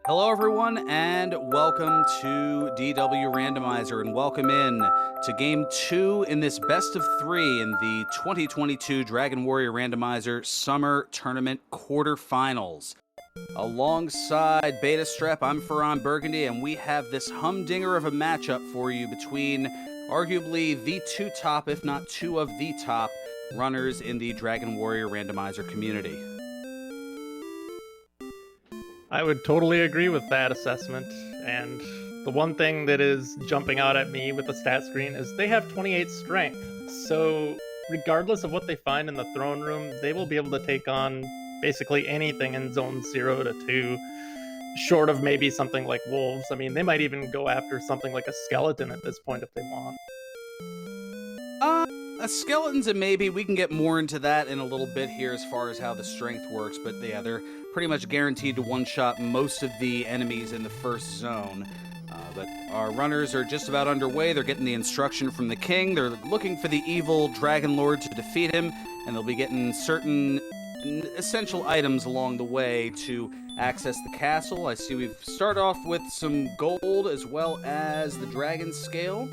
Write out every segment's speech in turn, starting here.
Hello, everyone, and welcome to DW Randomizer, and welcome in to Game 2 in this best of 3 in the 2022 Dragon Warrior Randomizer Summer Tournament Quarterfinals. Alongside Beta Strep, I'm Ferran Burgundy, and we have this humdinger of a matchup for you between arguably the two top, if not two of the top, runners in the Dragon Warrior Randomizer community. I would totally agree with that assessment, and the one thing that is jumping out at me with the stat screen is they have 28 strength, so regardless of what they find in the throne room, they will be able to take on basically anything in zone 0 to 2, short of maybe something like wolves. I mean, they might even go after something like a skeleton at this point if they want. Skeletons and maybe we can get more into that in a little bit here as far as how the strength works, but yeah, they're pretty much guaranteed to one-shot most of the enemies in the first zone. But our runners are just about underway. They're getting the instruction from the king. They're looking for the evil dragon lord to defeat him, and they'll be getting certain essential items along the way to access the castle. I see we've started off with some gold as well as the dragon scale.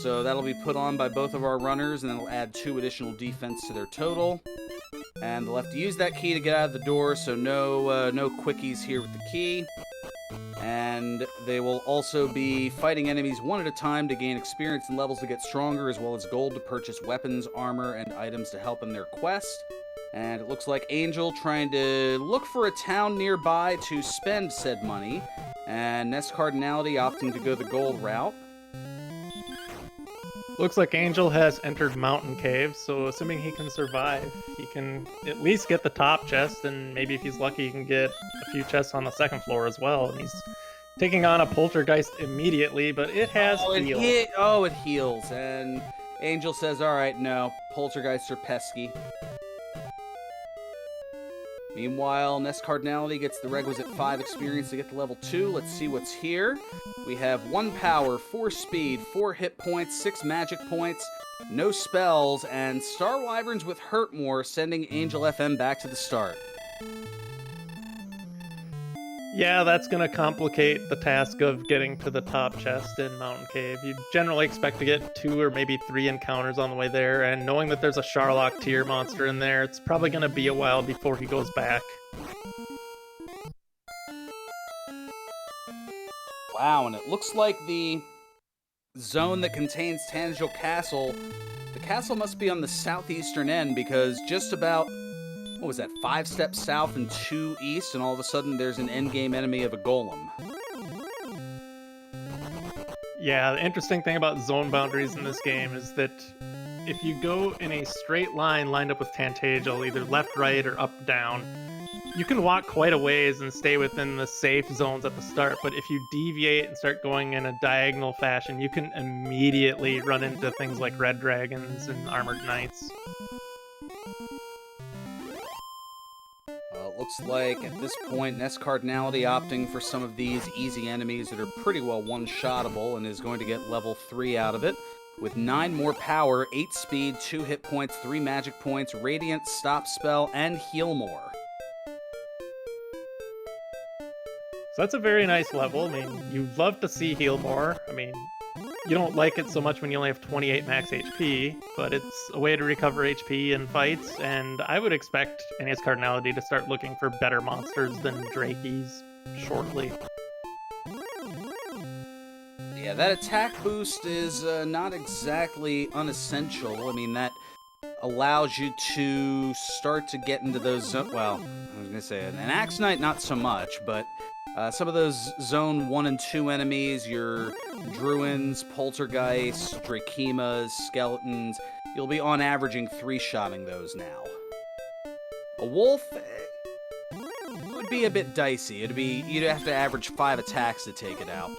So that'll be put on by both of our runners, and that'll add 2 additional defense to their total. And they'll have to use that key to get out of the door, so no quickies here with the key. And they will also be fighting enemies one at a time to gain experience and levels to get stronger, as well as gold to purchase weapons, armor, and items to help in their quest. And it looks like Angel trying to look for a town nearby to spend said money, and NESCardinality opting to go the gold route. Looks like Angel has entered Mountain Cave, so assuming he can survive, he can at least get the top chest, and maybe if he's lucky, he can get a few chests on the second floor as well. And he's taking on a poltergeist immediately, but it has healed. It heals, and Angel says, alright, no, poltergeists are pesky. Meanwhile, NESCardinality gets the requisite 5 experience to get to level 2. Let's see what's here. We have 1 power, 4 speed, 4 hit points, 6 magic points, no spells, and Star Wyverns with Hurt More, sending Angel FM back to the start. Yeah, that's going to complicate the task of getting to the top chest in Mountain Cave. You generally expect to get 2 or maybe 3 encounters on the way there, and knowing that there's a Sharlock tier monster in there, it's probably going to be a while before he goes back. Wow, and it looks like the zone that contains Tangiel Castle, the castle must be on the southeastern end, because just about, what was that, 5 steps south and 2 east, and all of a sudden there's an endgame enemy of a golem. Yeah, the interesting thing about zone boundaries in this game is that if you go in a straight line lined up with Tangiel, either left, right, or up, down, you can walk quite a ways and stay within the safe zones at the start, but if you deviate and start going in a diagonal fashion, you can immediately run into things like red dragons and armored knights. Looks like at this point, NESCardinality opting for some of these easy enemies that are pretty well one-shottable and is going to get level 3 out of it. With 9 more power, 8 speed, 2 hit points, 3 magic points, Radiant, Stop Spell, and Heal More. So that's a very nice level. I mean, you love to see Heal More. I mean, you don't like it so much when you only have 28 max HP, but it's a way to recover HP in fights, and I would expect NESCardinality to start looking for better monsters than Drakeys shortly. Yeah, that attack boost is not exactly unessential. I mean, that allows you to start to get into those well, I was going to say, an Axe Knight not so much, but some of those Zone 1 and 2 enemies, your Druins, Poltergeists, Drakemas, Skeletons, you'll be on averaging 3-shotting those now. A Wolf would be a bit dicey. You'd have to average 5 attacks to take it out.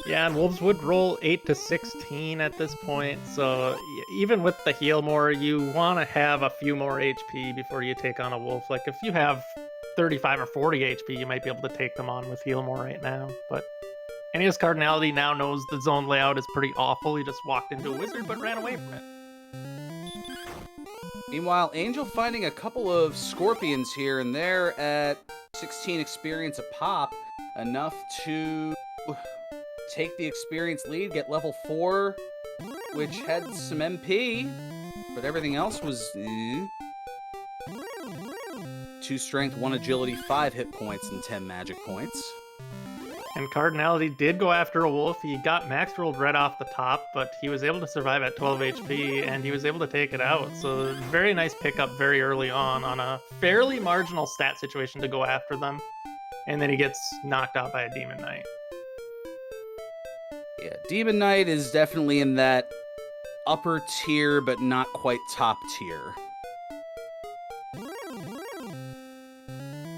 Yeah, and Wolves would roll 8 to 16 at this point, so even with the Heal More, you want to have a few more HP before you take on a Wolf. Like, if you have 35 or 40 HP, you might be able to take them on with Heal More right now, but NESCardinality now knows the zone layout is pretty awful. He just walked into a wizard but ran away from it. Meanwhile, Angel finding a couple of scorpions here, and they're at 16 experience a pop, enough to take the experience lead, get level 4, which had some MP, but everything else was 2 strength, 1 agility, 5 hit points, and 10 magic points. And Cardinality did go after a wolf. He got max rolled right off the top, but he was able to survive at 12 HP, and he was able to take it out. So very nice pickup very early on a fairly marginal stat situation to go after them. And then he gets knocked out by a Demon Knight. Yeah, Demon Knight is definitely in that upper tier, but not quite top tier.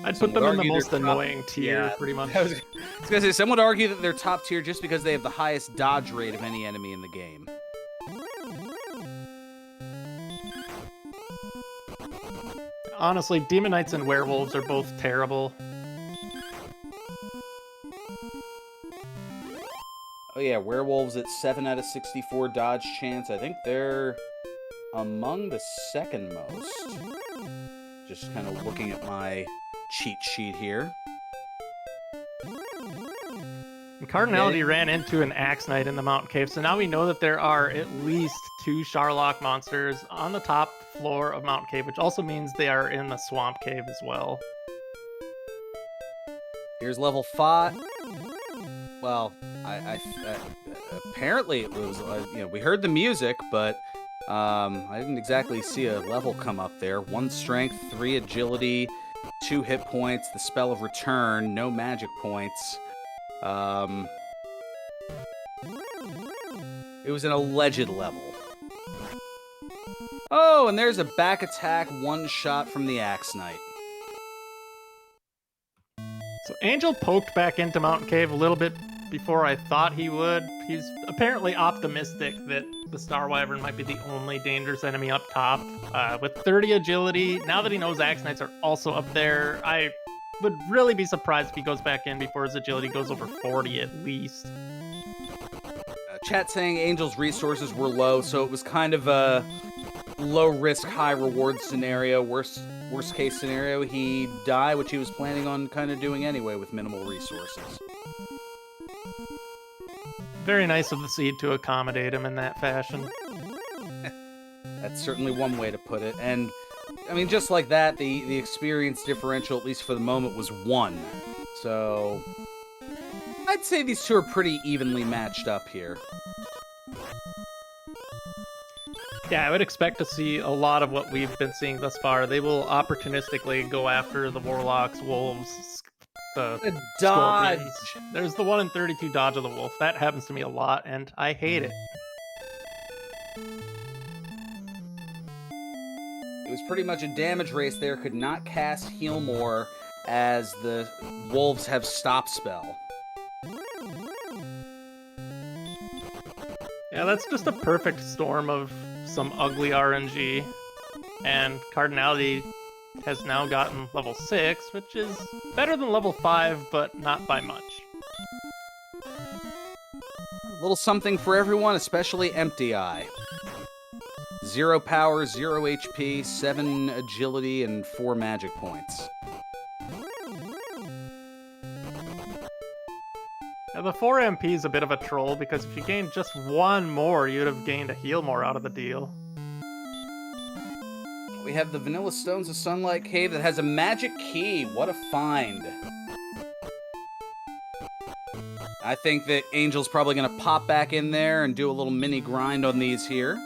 I'd put them in the most annoying tier, pretty much. I was gonna say, some would argue that they're top tier just because they have the highest dodge rate of any enemy in the game. Honestly, Demon Knights and Werewolves are both terrible. Oh yeah, Werewolves at 7 out of 64 dodge chance. I think they're among the second most. Just kind of looking at my cheat sheet here. And Cardinality ran into an Axe Knight in the Mountain Cave, so now we know that there are at least 2 Sharlock monsters on the top floor of Mountain Cave, which also means they are in the Swamp Cave as well. Here's level 5. Well, apparently it was, we heard the music, but I didn't exactly see a level come up there. 1 strength, 3 agility, 2 hit points, the spell of return, no magic points. It was an alleged level. Oh, and there's a back attack 1 shot from the Axe Knight. So Angel poked back into Mountain Cave a little bit before I thought he would. He's apparently optimistic that the Star Wyvern might be the only dangerous enemy up top. With 30 agility, now that he knows Axe Knights are also up there, I would really be surprised if he goes back in before his agility goes over 40 at least. Chat saying Angel's resources were low, so it was kind of a low risk, high reward scenario. Worst case scenario, he'd die, which he was planning on kind of doing anyway with minimal resources. Very nice of the seed to accommodate him in that fashion. That's certainly one way to put it. And, I mean, just like that, the experience differential, at least for the moment, was 1. So, I'd say these two are pretty evenly matched up here. Yeah, I would expect to see a lot of what we've been seeing thus far. They will opportunistically go after the Warlocks, Wolves, the dodge. Scorpions. There's the 1 in 32 dodge of the Wolf. That happens to me a lot, and I hate it. It was pretty much a damage race there. Could not cast Heal More as the Wolves have Stop Spell. Yeah, that's just a perfect storm of some ugly RNG. And Cardinality has now gotten level 6, which is better than level 5, but not by much. A little something for everyone, especially Empty Eye. 0 power, 0 HP, 7 agility, and 4 magic points. Now, the 4 MP is a bit of a troll, because if you gained just 1 more, you'd have gained a heal more out of the deal. We have the Vanilla Stones of Sunlight Cave that has a magic key. What a find. I think that Angel's probably going to pop back in there and do a little mini grind on these here.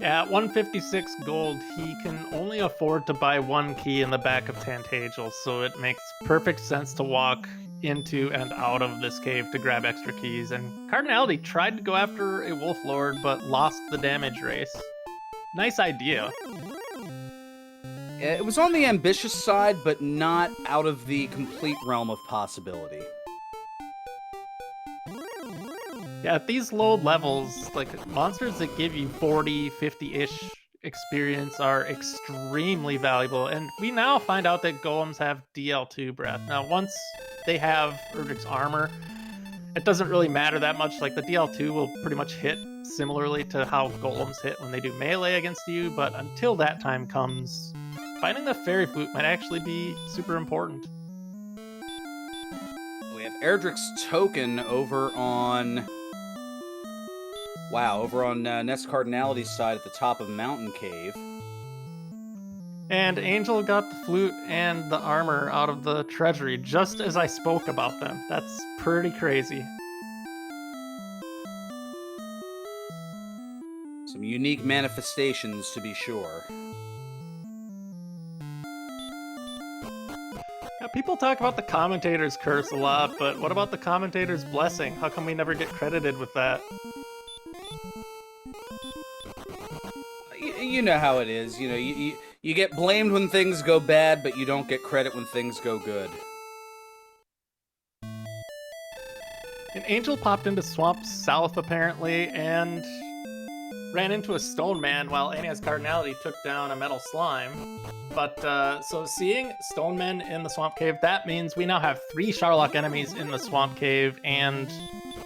Yeah, at 156 gold, he can only afford to buy 1 key in the back of Tantagel, so it makes perfect sense to walk into and out of this cave to grab extra keys. And Cardinality tried to go after a Wolf Lord, but lost the damage race. Nice idea. Yeah, it was on the ambitious side, but not out of the complete realm of possibility. Yeah, at these low levels, like, monsters that give you 40, 50-ish experience are extremely valuable, and we now find out that golems have DL2 breath. Now, once they have Erdrick's armor, it doesn't really matter that much. Like, the DL2 will pretty much hit similarly to how golems hit when they do melee against you, but until that time comes, finding the fairy flute might actually be super important. We have Erdrick's token over on... Wow, over on NESCardinality's side at the top of Mountain Cave. And Angel got the flute and the armor out of the treasury just as I spoke about them. That's pretty crazy. Some unique manifestations, to be sure. Now, people talk about the commentator's curse a lot, but what about the commentator's blessing? How come we never get credited with that? You know how it is. You know, you get blamed when things go bad, but you don't get credit when things go good. An angel popped into Swamp South, apparently, and ran into a stone man while NESCardinality took down a metal slime. But, so seeing stone men in the Swamp Cave, that means we now have 3 Sharlock enemies in the Swamp Cave and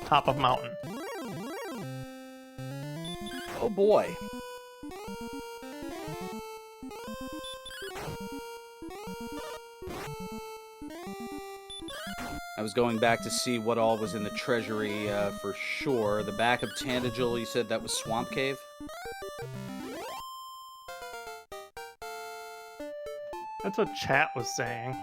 top of mountain. Oh boy. I was going back to see what all was in the treasury for sure. The back of Tanagal, you said that was Swamp Cave? That's what chat was saying.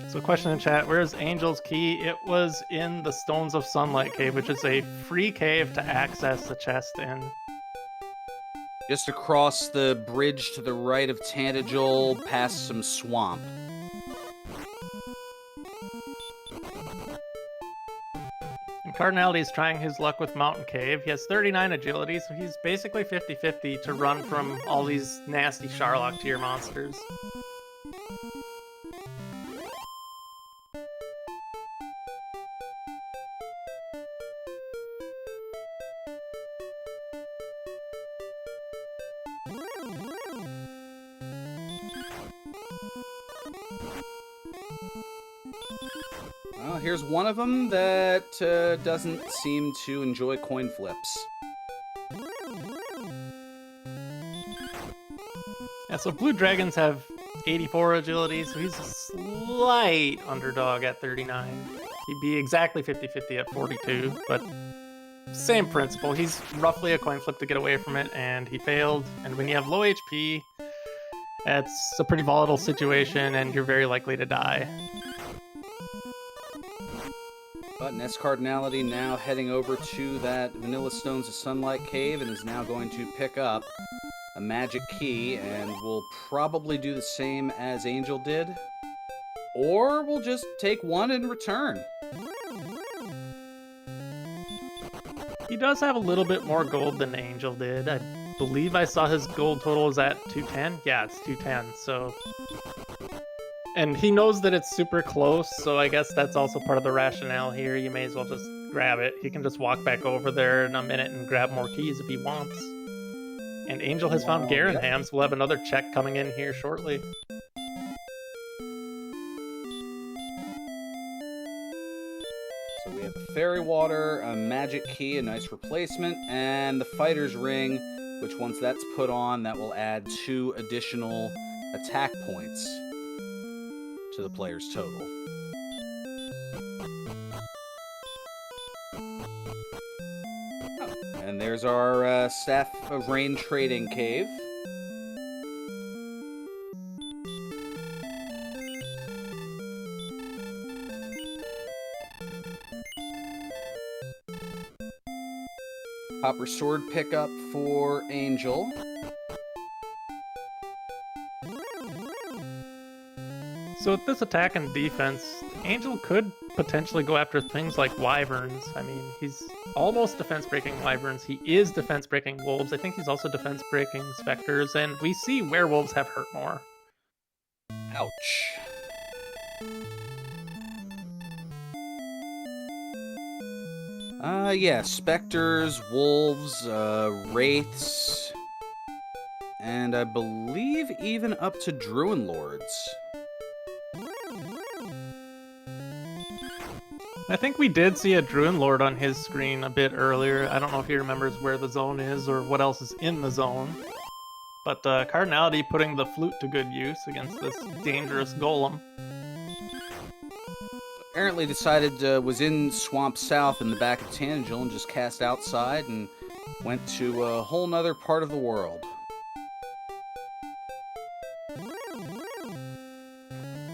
So question in chat, where's Angel's key? It was in the Stones of Sunlight cave, which is a free cave to access the chest in. Just across the bridge to the right of Tanagal, past some swamp. And Cardinality is trying his luck with Mountain Cave. He has 39 agility, so he's basically 50-50 to run from all these nasty Sharlock tier monsters. Well, here's one of them that doesn't seem to enjoy coin flips. Yeah, so Blue Dragons have 84 agility, so he's a slight underdog at 39. He'd be exactly 50-50 at 42, but same principle. He's roughly a coin flip to get away from it, and he failed. And when you have low HP, it's a pretty volatile situation, and you're very likely to die. But NESCardinality now heading over to that Vanilla Stones of Sunlight cave and is now going to pick up a magic key, and will probably do the same as Angel did. Or we'll just take one and return. He does have a little bit more gold than Angel did. I believe I saw his gold total is at 210. Yeah, it's 210, so... And he knows that it's super close, so I guess that's also part of the rationale here. You may as well just grab it. He can just walk back over there in a minute and grab more keys if he wants. And Angel has found Garenhams. We'll have another check coming in here shortly. So we have a Fairy Water, a Magic Key, a nice replacement, and the Fighter's Ring, which once that's put on, that will add 2 additional attack points to the player's total. Oh, and there's our Staff of Rain trading cave. Copper Sword pickup for Angel. So with this attack and defense, Angel could potentially go after things like Wyverns. I mean, he's almost defense-breaking Wyverns. He is defense-breaking Wolves. I think he's also defense-breaking Specters, and we see Werewolves have hurt more. Ouch. Yeah, Specters, Wolves, Wraiths, and I believe even up to Druin Lords. I think we did see a Druid Lord on his screen a bit earlier. I don't know if he remembers where the zone is or what else is in the zone. But Cardinality putting the flute to good use against this dangerous golem. Apparently decided was in Swamp South in the back of Tangel and just cast outside and went to a whole nother part of the world.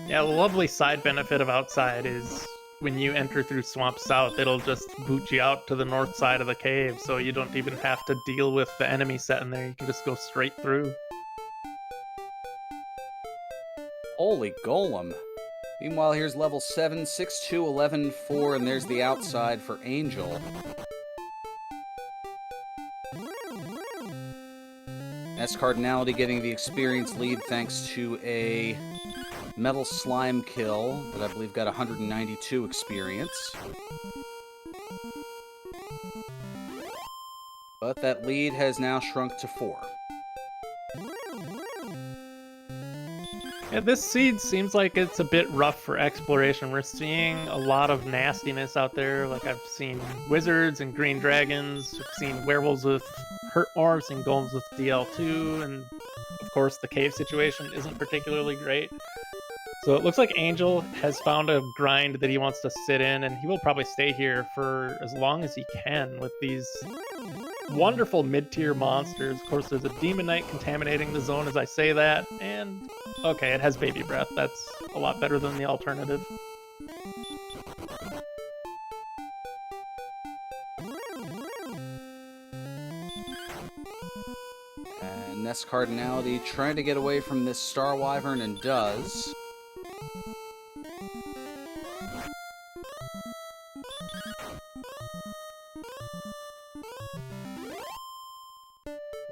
Yeah, the lovely side benefit of outside is when you enter through Swamp South, it'll just boot you out to the north side of the cave, so you don't even have to deal with the enemy set in there. You can just go straight through. Holy golem. Meanwhile, here's level 7, 6-2, 11-4, and there's the outside for Angel. NESCardinality getting the experience lead thanks to a metal slime kill that I believe got 192 experience. But that lead has now shrunk to 4. Yeah, this seed seems like it's a bit rough for exploration. We're seeing a lot of nastiness out there. Like, I've seen wizards and green dragons. I've seen werewolves with hurt orbs and golems with DL2. And, of course, the cave situation isn't particularly great. So it looks like Angel has found a grind that he wants to sit in, and he will probably stay here for as long as he can with these wonderful mid-tier monsters. Of course, there's a Demon Knight contaminating the zone as I say that, and okay, it has baby breath. That's a lot better than the alternative. And NESCardinality trying to get away from this Star Wyvern and does.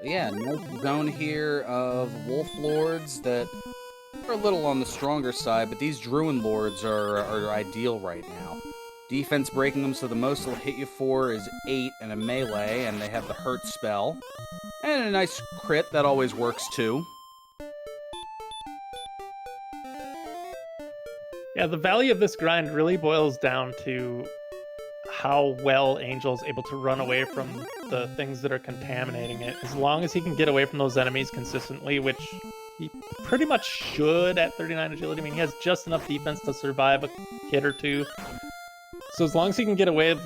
Yeah, nice zone here of Wolf Lords that are a little on the stronger side, but these Druid Lords are ideal right now. Defense breaking them, so the most they'll hit you for is 8 and a melee, and they have the hurt spell. And a nice crit, that always works too. Yeah, the value of this grind really boils down to how well Angel's able to run away from the things that are contaminating it. As long as he can get away from those enemies consistently, which he pretty much should at 39 agility. I mean, he has just enough defense to survive a hit or two. So as long as he can get away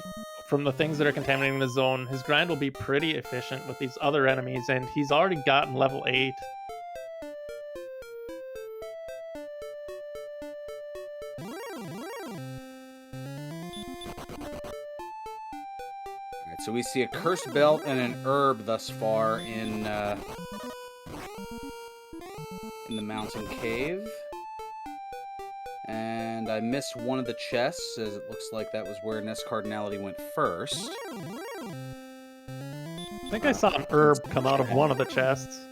from the things that are contaminating the zone, his grind will be pretty efficient with these other enemies, and he's already gotten level 8. So we see a Cursed Belt and an Herb thus far in the Mountain Cave. And I missed one of the chests, as it looks like that was where NESCardinality went first. I think I saw an herb come out of one of the chests.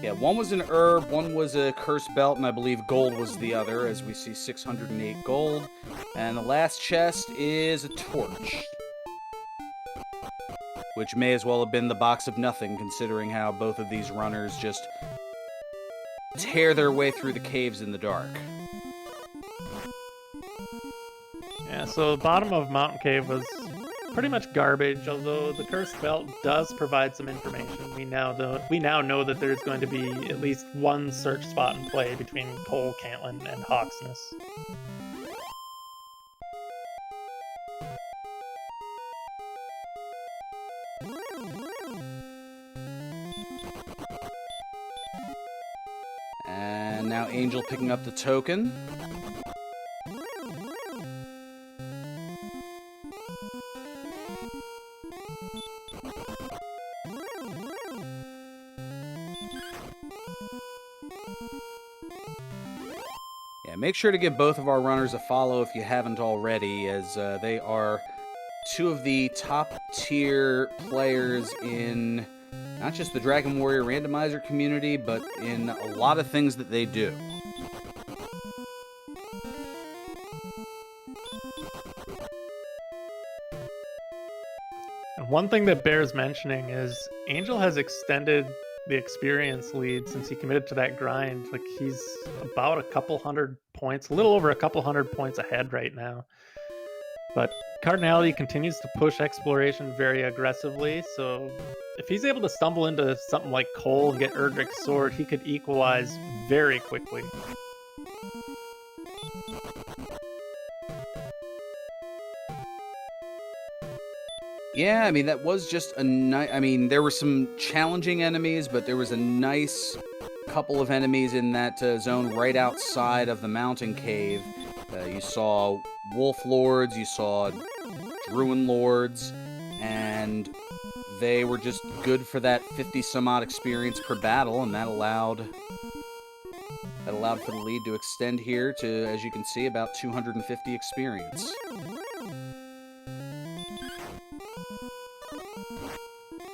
Yeah, one was an herb, one was a Cursed Belt, and I believe gold was the other, as we see 608 gold. And the last chest is a torch, which may as well have been the box of nothing, considering how both of these runners just tear their way through the caves in the dark. Yeah, so the bottom of Mountain Cave was pretty much garbage, although the Cursed Belt does provide some information. We now know that there's going to be at least one search spot in play between Cole, Cantlin, and Hawksness. And now Angel picking up the token. Yeah, make sure to give both of our runners a follow if you haven't already, as they are two of the top tier players in not just the Dragon Warrior Randomizer community, but in a lot of things that they do. And one thing that bears mentioning is Angel has extended the experience lead since he committed to that grind. Like, he's about a couple hundred points, a little over a couple hundred points ahead right now. But Cardinality continues to push exploration very aggressively, so if he's able to stumble into something like Coal and get Erdrick's sword, he could equalize very quickly. Yeah, I mean, that was just a nice... I mean, there were some challenging enemies, but there was a nice couple of enemies in that zone right outside of the mountain cave. You saw Wolf Lords, you saw Druin Lords, and they were just good for that 50-some-odd experience per battle, and that allowed for the lead to extend here to, as you can see, about 250 experience.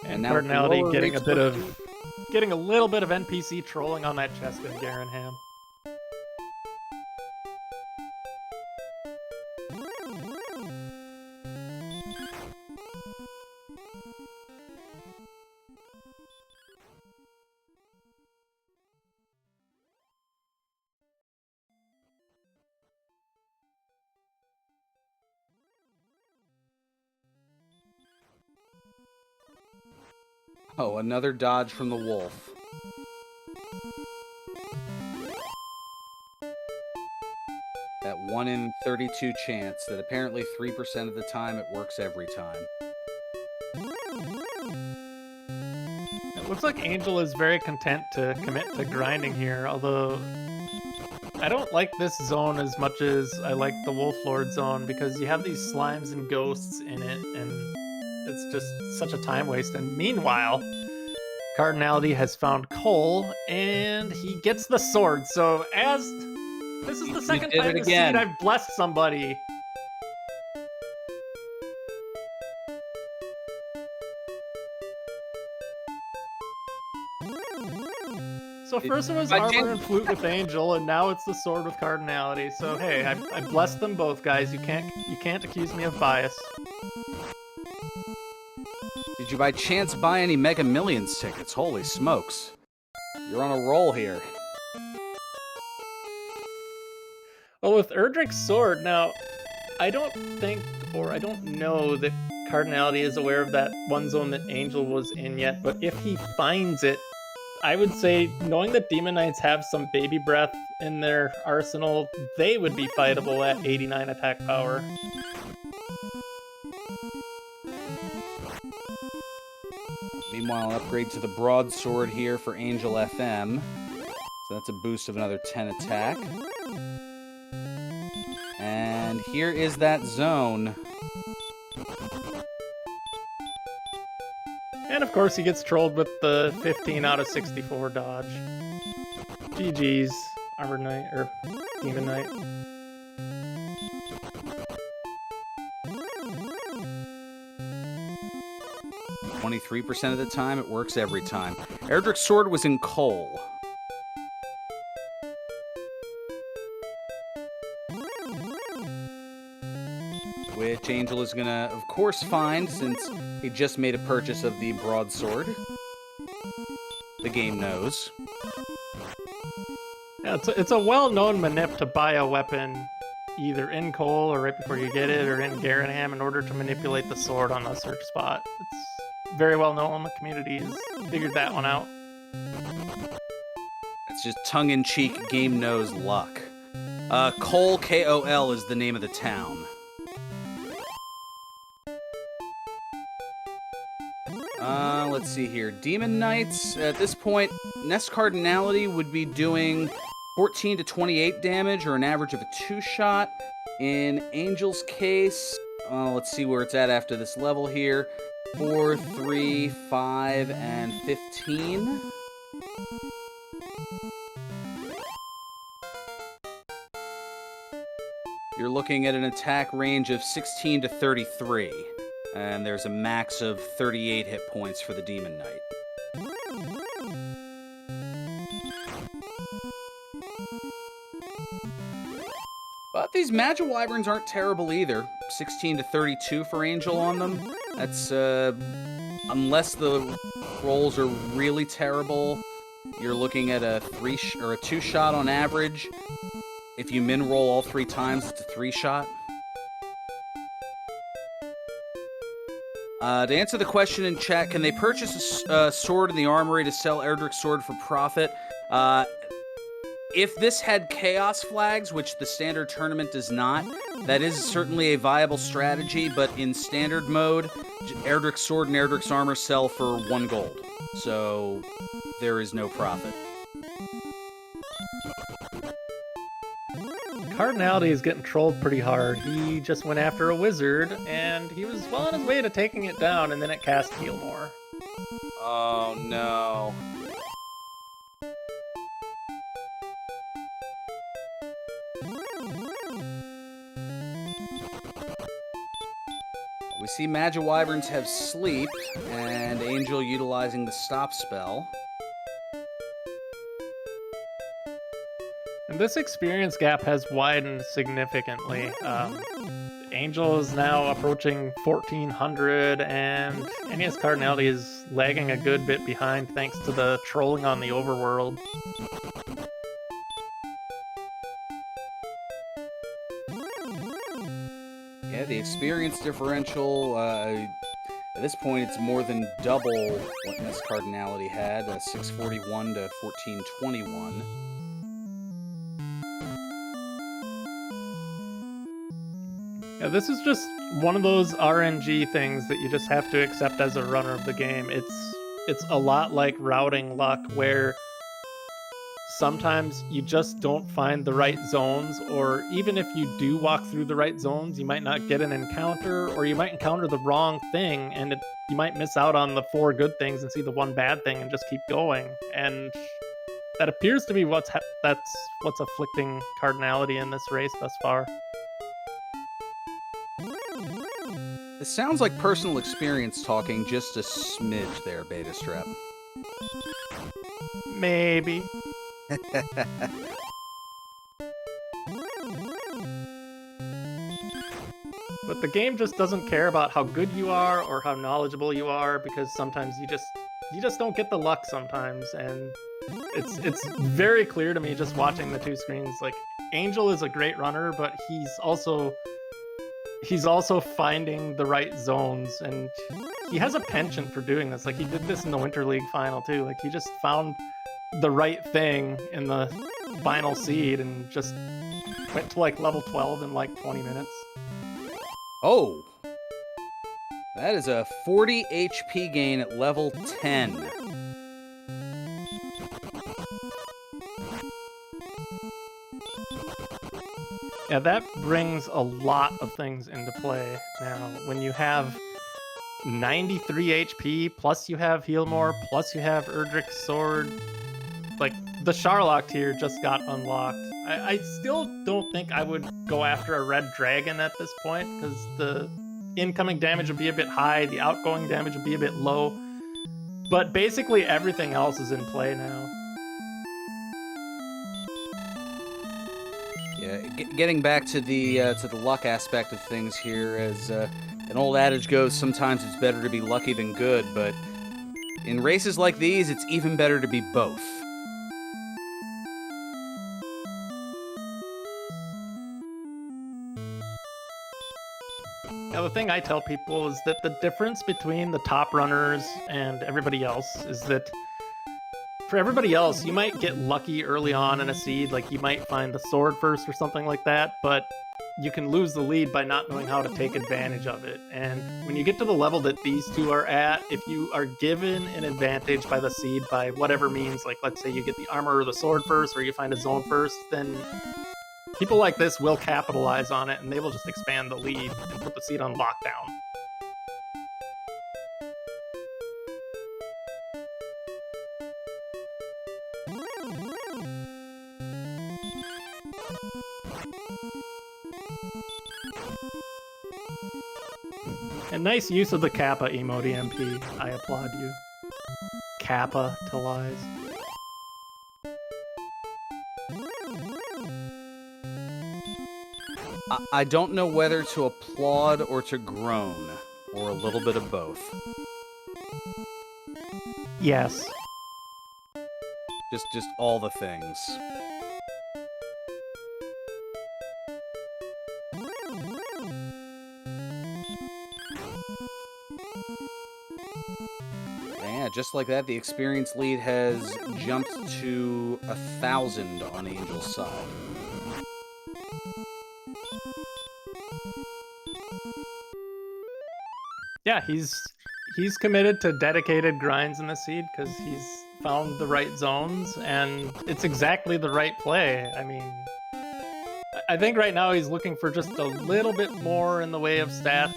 And now Cardinality getting a little bit of NPC trolling on that chest in Garenham. Oh, another dodge from the wolf. That 1 in 32 chance that apparently 3% of the time it works every time. It looks like Angel is very content to commit to grinding here, although I don't like this zone as much as I like the Wolf Lord zone because you have these slimes and ghosts in it, and it's just such a time waste. And meanwhile, Cardinality has found Coal, and he gets the sword. So as this is the second time this seed I've blessed somebody. So first it was armor and flute with Angel, and now it's the sword with Cardinality. So hey, I blessed them both, guys. You can't accuse me of bias. Did you by chance buy any Mega Millions tickets? Holy smokes. You're on a roll here. Well, with Erdrick's sword, now, I don't think, or I don't know that Cardinality is aware of that one zone that Angel was in yet, but if he finds it, I would say, knowing that Demon Knights have some baby breath in their arsenal, they would be fightable at 89 attack power. Meanwhile, an upgrade to the broadsword here for Angel FM. So that's a boost of another 10 attack. And here is that zone. And of course he gets trolled with the 15 out of 64 dodge. GG's, Armored Knight, or Demon Knight. %of the time, it works every time. Erdrick's sword was in Coal. Which Angel is gonna, of course, find since he just made a purchase of the broadsword. The game knows. Yeah, it's a well-known manip to buy a weapon either in Coal or right before you get it, or in Garenham in order to manipulate the sword on the search spot. It's very well known. The community has figured that one out. It's just tongue-in-cheek game knows luck. Coal, K-O-L, is the name of the town. Let's see here. Demon Knights, at this point, NESCardinality would be doing 14 to 28 damage, or an average of a 2-shot. In Angel's case, let's see where it's at after this level here. 4, 3, 5, and 15. You're looking at an attack range of 16 to 33. And there's a max of 38 hit points for the Demon Knight. But these Magic Wyverns aren't terrible either. 16 to 32 for Angel on them. That's, unless the rolls are really terrible, you're looking at a 2-shot on average. If you min roll all 3 times, it's a 3-shot. To answer the question in chat, can they purchase a sword in the armory to sell Erdrick's sword for profit? If this had chaos flags, which the standard tournament does not, that is certainly a viable strategy, but in standard mode, Erdrick's sword and Erdrick's armor sell for 1 gold. So there is no profit. Cardinality is getting trolled pretty hard. He just went after a wizard, and he was well on his way to taking it down, and then it cast Heal More. Oh no. We see Magiwyverns have Sleep, and Angel utilizing the Stop spell. And this experience gap has widened significantly. Angel is now approaching 1400, and NESCardinality is lagging a good bit behind thanks to the trolling on the overworld. Yeah, the experience differential, at this point, it's more than double what NESCardinality had, 641 to 1421. Yeah, this is just one of those RNG things that you just have to accept as a runner of the game. It's a lot like routing luck, where sometimes you just don't find the right zones, or even if you do walk through the right zones, you might not get an encounter, or you might encounter the wrong thing, and you might miss out on the 4 good things and see the 1 bad thing and just keep going. And that appears to be what's afflicting Cardinality in this race thus far. It sounds like personal experience talking just a smidge there, Beta Strap. Maybe. But the game just doesn't care about how good you are or how knowledgeable you are, because sometimes you just don't get the luck sometimes. And it's very clear to me just watching the 2 screens, like, Angel is a great runner, but he's also finding the right zones, and he has a penchant for doing this. Like, he did this in the Winter League final too. Like, he just found the right thing in the final seed and just went to like level 12 in like 20 minutes. Oh! That is a 40 HP gain at level 10. Yeah, that brings a lot of things into play now. When you have 93 HP, plus you have Heal More, plus you have Erdrick's sword, like, the Charlock tier just got unlocked. I still don't think I would go after a red dragon at this point, because the incoming damage would be a bit high, the outgoing damage would be a bit low, but basically everything else is in play now. Yeah, getting back to the luck aspect of things here, as an old adage goes, sometimes it's better to be lucky than good, but in races like these, it's even better to be both. Now, the thing I tell people is that the difference between the top runners and everybody else is that for everybody else, you might get lucky early on in a seed, like you might find the sword first or something like that, but you can lose the lead by not knowing how to take advantage of it. And when you get to the level that these two are at, if you are given an advantage by the seed by whatever means, like let's say you get the armor or the sword first, or you find a zone first, then people like this will capitalize on it, and they will just expand the lead and put the seed on lockdown. And nice use of the Kappa emote EMP. I applaud you. Capitalize. I don't know whether to applaud or to groan, or a little bit of both. Yes. Just all the things. just like that, the experience lead has jumped to 1,000 on Angel's side. Yeah, he's committed to dedicated grinds in the seed because he's found the right zones, and it's exactly the right play. I mean, I think right now he's looking for just a little bit more in the way of stats,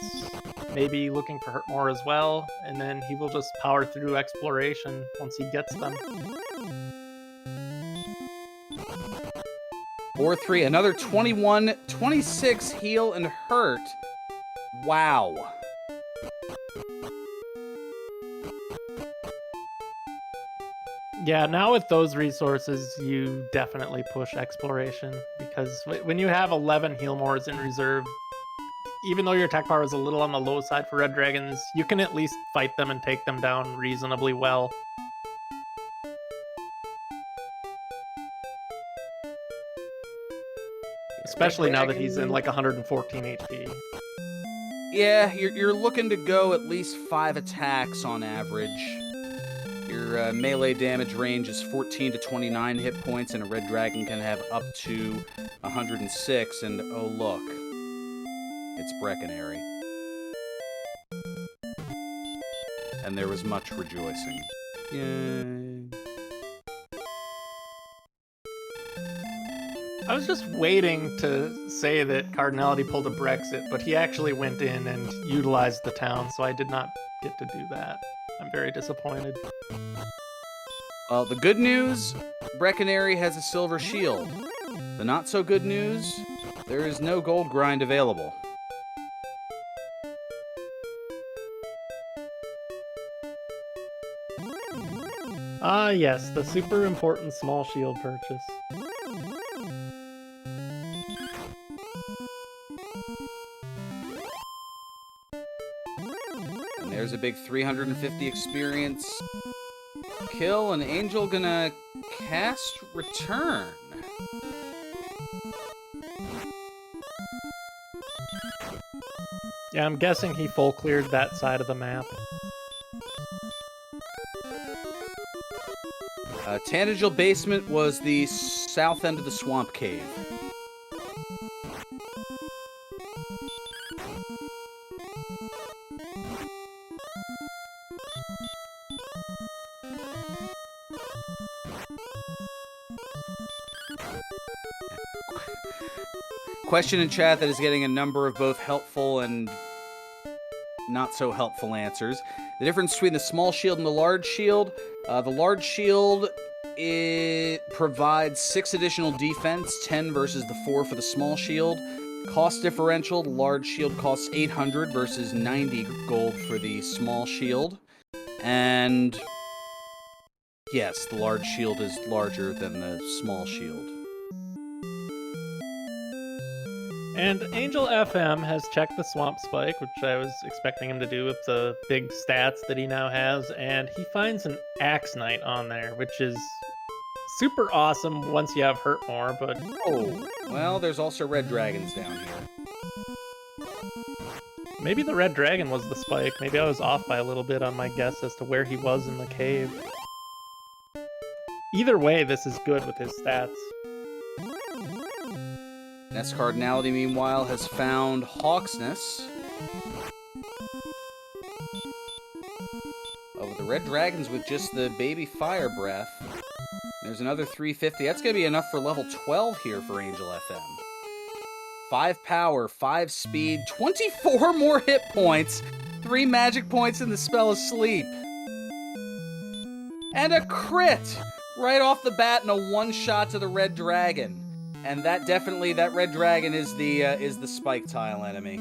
maybe looking for hurt more as well, and then he will just power through exploration once he gets them. 4-3, another 21, 26 heal and hurt. Wow. Yeah, now with those resources, you definitely push exploration, because when you have 11 heal mores in reserve, even though your attack power is a little on the low side for red dragons, you can at least fight them and take them down reasonably well. Especially now that he's in like 114 HP. Yeah, you're looking to go at least 5 attacks on average. Your melee damage range is 14 to 29 hit points, and a red dragon can have up to 106, and oh look, it's Breckenary. And there was much rejoicing. Yay. I was just waiting to say that Cardinality pulled a Brexit, but he actually went in and utilized the town, so I did not get to do that. I'm very disappointed. Well, the good news, Breckenary has a silver shield. The not so good news, there is no gold grind available. Ah, yes, the super important small shield purchase. And there's a big 350 experience kill, and Angel gonna cast Return. Yeah, I'm guessing he full cleared that side of the map. Tanagil Basement was the south end of the Swamp Cave. Question in chat that is getting a number of both helpful and not so helpful answers. The difference between the small shield and the large shield. The large shield, it provides 6 additional defense, 10 versus the 4 for the small shield. Cost differential, the large shield costs 800 versus 90 gold for the small shield. And yes, the large shield is larger than the small shield. And Angel FM has checked the Swamp Spike, which I was expecting him to do with the big stats that he now has, and he finds an Axe Knight on there, which is super awesome once you have hurt more, but... Oh, well, there's also red dragons down here. Maybe the red dragon was the spike. Maybe I was off by a little bit on my guess as to where he was in the cave. Either way, this is good with his stats. NESCardinality, meanwhile, has found Hawksness. Oh, the red dragons with just the baby fire breath. There's another 350. That's going to be enough for level 12 here for Angel FM. 5 power, 5 speed, 24 more hit points, 3 magic points in the spell of sleep. And a crit right off the bat and a one-shot to the red dragon. And that definitely, that red dragon is the spike tile enemy.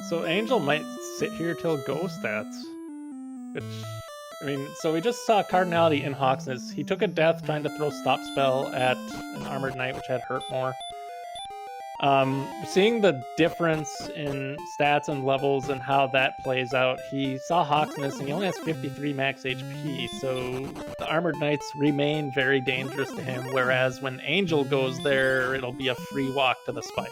So Angel might sit here till go stats. Which, I mean, so we just saw Cardinality in Hawksness. He took a death trying to throw Stop Spell at an Armored Knight, which had hurt more. Seeing the difference in stats and levels and how that plays out, he saw Hawksness and he only has 53 max HP, so the Armored Knights remain very dangerous to him, whereas when Angel goes there, it'll be a free walk to the spike.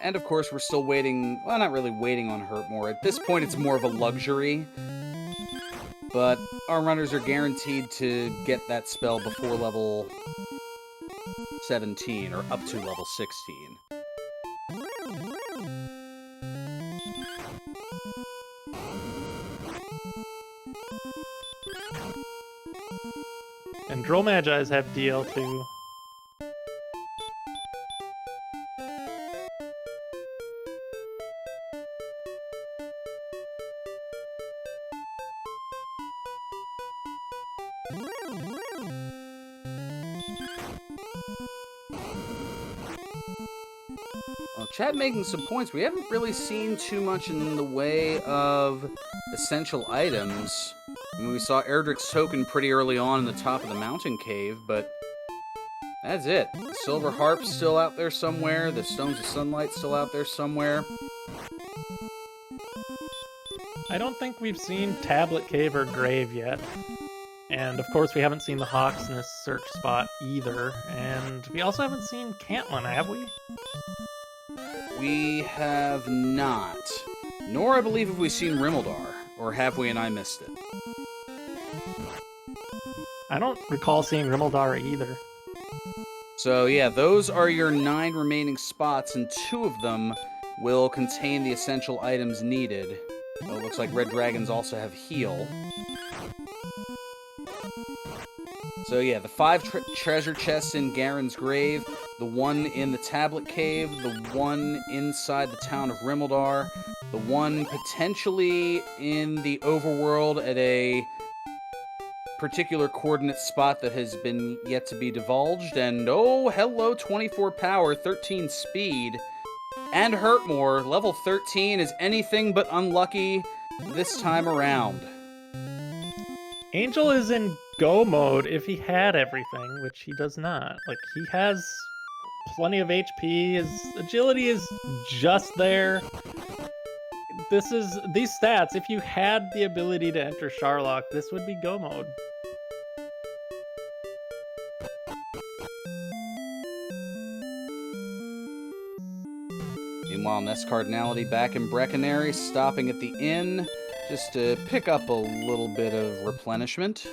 And of course, we're still waiting. Well, not really waiting on Hurtmore. At this point, it's more of a luxury. But our runners are guaranteed to get that spell before level 17, or up to level 16. And Droll Magi's have DL too. Well, Chad making some points. We haven't really seen too much in the way of essential items. I mean, we saw Erdrick's token pretty early on in the top of the mountain cave, but that's it. The Silver Harp's still out there somewhere. The Stones of Sunlight's still out there somewhere. I don't think we've seen Tablet Cave or Grave yet. And of course we haven't seen the Hawksness search spot either. And we also haven't seen Cantlin, have we? We have not. Nor, I believe, have we seen Rimmildar. Or have we and I missed it? I don't recall seeing Rimmildar either. So yeah, those are your 9 remaining spots, and 2 of them will contain the essential items needed. Oh, it looks like Red Dragons also have heal. So yeah, the 5 treasure chests in Garen's Grave, the 1 in the Tablet Cave, the 1 inside the town of Rimmildar, the 1 potentially in the overworld at a particular coordinate spot that has been yet to be divulged, and oh, hello, 24 power, 13 speed, and Hurtmore, level 13, is anything but unlucky this time around. Angel is in go mode if he had everything, which he does not. Like, he has plenty of HP, his agility is just there. These stats, if you had the ability to enter Sharlock, this would be go mode. Meanwhile, NESCardinality back in Breckenary, stopping at the inn just to pick up a little bit of replenishment.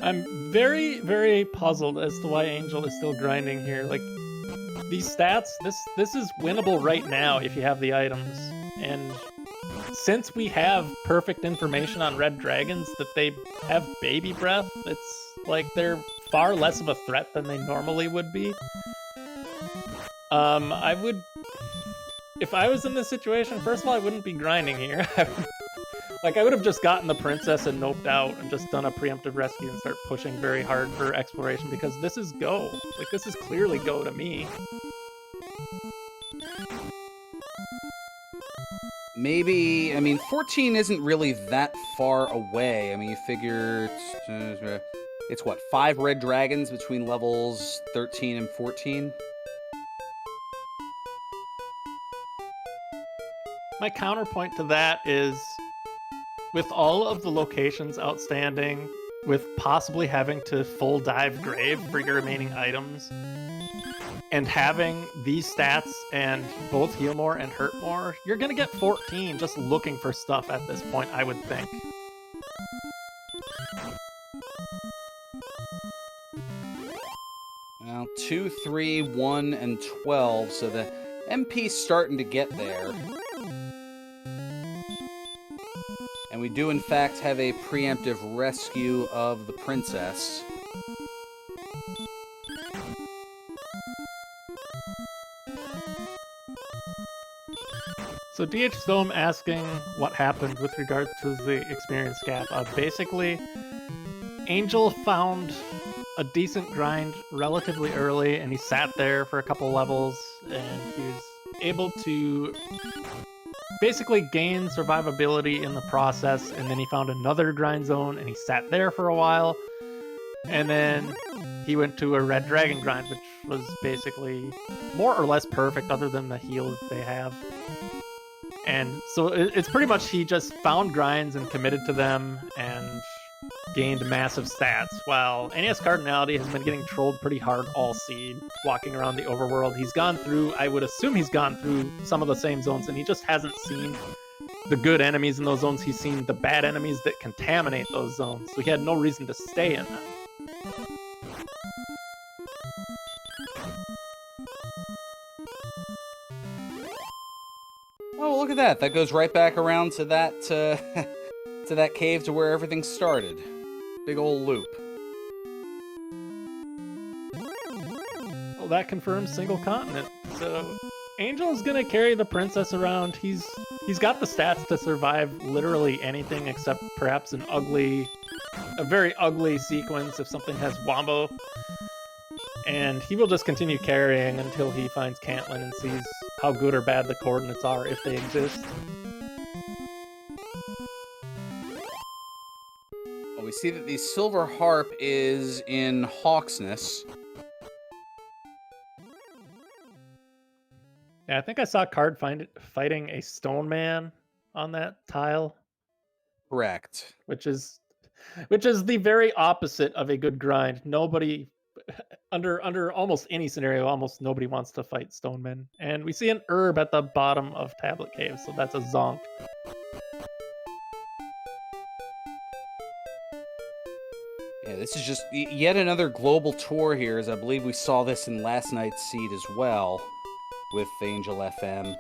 I'm very, very puzzled as to why Angel is still grinding here. Like, these stats, this is winnable right now if you have the items. And since we have perfect information on Red Dragons that they have baby breath, it's like they're far less of a threat than they normally would be. If I was in this situation, first of all, I wouldn't be grinding here. I would have just gotten the princess and noped out and just done a preemptive rescue and start pushing very hard for exploration, because this is go. Like, this is clearly go to me. Maybe, I mean, 14 isn't really that far away. I mean, you figure it's what, 5 red dragons between levels 13 and 14? My counterpoint to that is, with all of the locations outstanding, with possibly having to full dive Grave for your remaining items, and having these stats and both heal more and hurt more, you're gonna get 14 just looking for stuff at this point, I would think. Well, 2, 3, 1, and 12, so the MP's starting to get there. And we do, in fact, have a preemptive rescue of the princess. So DH Stone asking what happened with regard to the experience gap. Basically, Angel found a decent grind relatively early, and he sat there for a couple levels, and he was able to basically gain survivability in the process, and then he found another grind zone, and he sat there for a while, and then he went to a red dragon grind, which was basically more or less perfect other than the heal that they have. And so it's pretty much he just found grinds and committed to them and gained massive stats, while NESCardinality has been getting trolled pretty hard all seed, walking around the overworld. He's gone through, I would assume he's gone through some of the same zones, and he just hasn't seen the good enemies in those zones. He's seen the bad enemies that contaminate those zones, so he had no reason to stay in them. Oh, look at that. That goes right back around to that, to that cave to where everything started. Big old loop. Well, that confirms single continent. So Angel's gonna carry the princess around. He's got the stats to survive literally anything except perhaps a very ugly sequence if something has Wombo. And he will just continue carrying until he finds Cantlin and sees how good or bad the coordinates are, if they exist. Well, we see that the silver harp is in Hawksness. Yeah, I think I saw Card fighting a stone man on that tile. Correct. Which is the very opposite of a good grind. Nobody under almost any scenario, almost nobody wants to fight stonemen. And we see an herb at the bottom of Tablet Cave, so that's a zonk. Yeah, this is just yet another global tour here, as I believe we saw this in last night's seed as well, with Angel FM.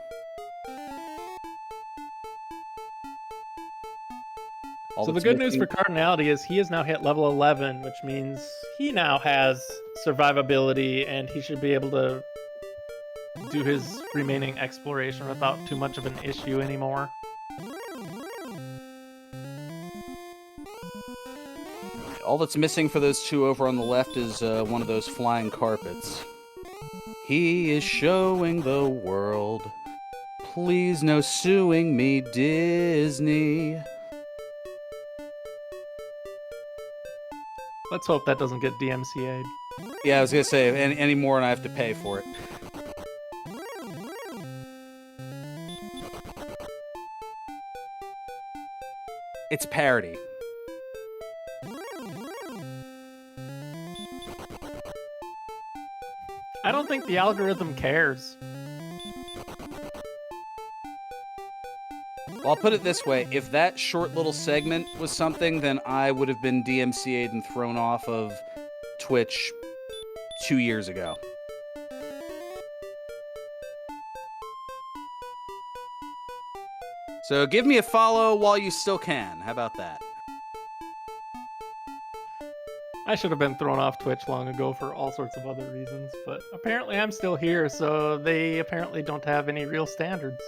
So the good news for Cardinality is he has now hit level 11, which means he now has survivability, and he should be able to do his remaining exploration without too much of an issue anymore. All that's missing for those two over on the left is one of those flying carpets. He is showing the world. Please no suing me, Disney. Let's hope that doesn't get DMCA'd. Yeah, I was gonna say, any more and I have to pay for it. It's parody. I don't think the algorithm cares. Well, I'll put it this way. If that short little segment was something, then I would have been DMCA'd and thrown off of Twitch 2 years ago. So give me a follow while you still can. How about that? I should have been thrown off Twitch long ago for all sorts of other reasons, but apparently I'm still here, so they apparently don't have any real standards.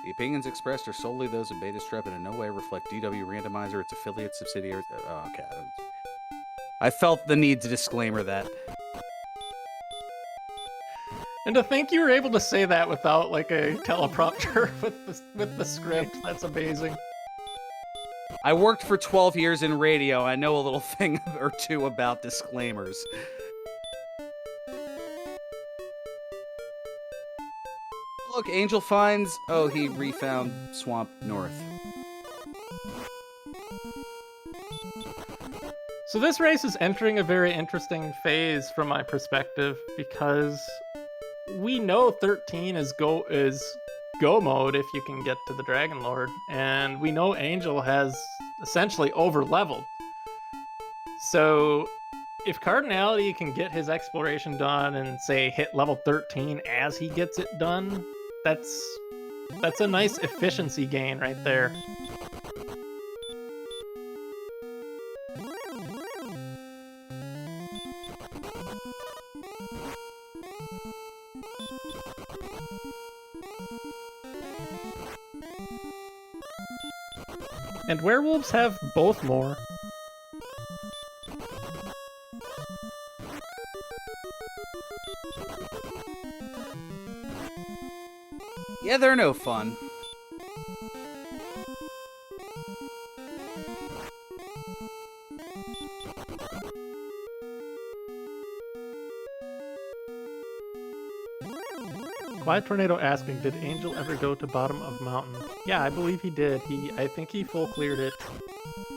The opinions expressed are solely those of Betastrap and in no way reflect DW Randomizer, its affiliates, subsidiaries. Oh, okay. I felt the need to disclaimer that. And to think you were able to say that without like a teleprompter with the script, that's amazing. I worked for 12 years in radio. I know a little thing or two about disclaimers. Look, Angel finds... Oh, he refound Swamp North. So this race is entering a very interesting phase from my perspective, because we know 13 is go mode if you can get to the Dragon Lord, and we know Angel has essentially over leveled. So if Cardinality can get his exploration done and say hit level 13 as he gets it done, that's a nice efficiency gain right there. And werewolves have both more. Yeah, they're no fun. Fly Tornado asking, did Angel ever go to bottom of mountain? Yeah, I believe he did. I think he full cleared it.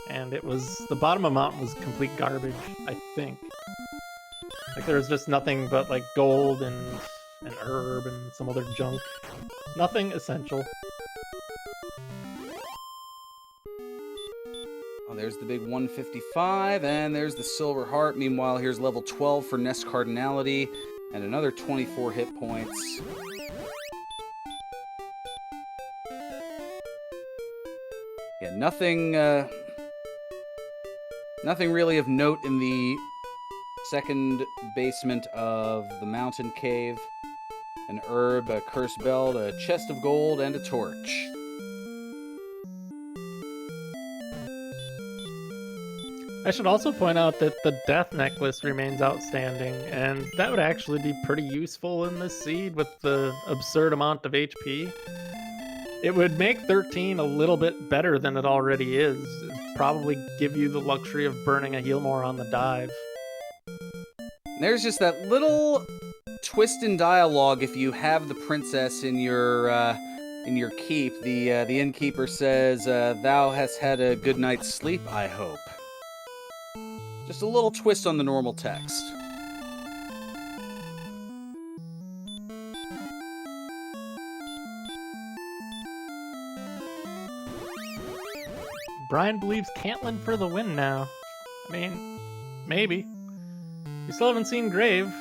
And it was, the bottom of mountain was complete garbage, I think. Like there was just nothing but like gold and an herb and some other junk. Nothing essential. Oh, there's the big 155, and there's the silver heart. Meanwhile, here's level 12 for NESCardinality, and another 24 hit points. Yeah, nothing really of note in the second basement of the mountain cave. An herb, a cursed belt, a chest of gold, and a torch. I should also point out that the death necklace remains outstanding, and that would actually be pretty useful in this seed with the absurd amount of HP. It would make 13 a little bit better than it already is. It'd probably give you the luxury of burning a heal more on the dive. There's just that little twist in dialogue if you have the princess in your keep. The innkeeper says, "Thou hast had a good night's sleep, I hope." Just a little twist on the normal text. Brian believes Cantlin for the win now. I mean, maybe. We still haven't seen Grave.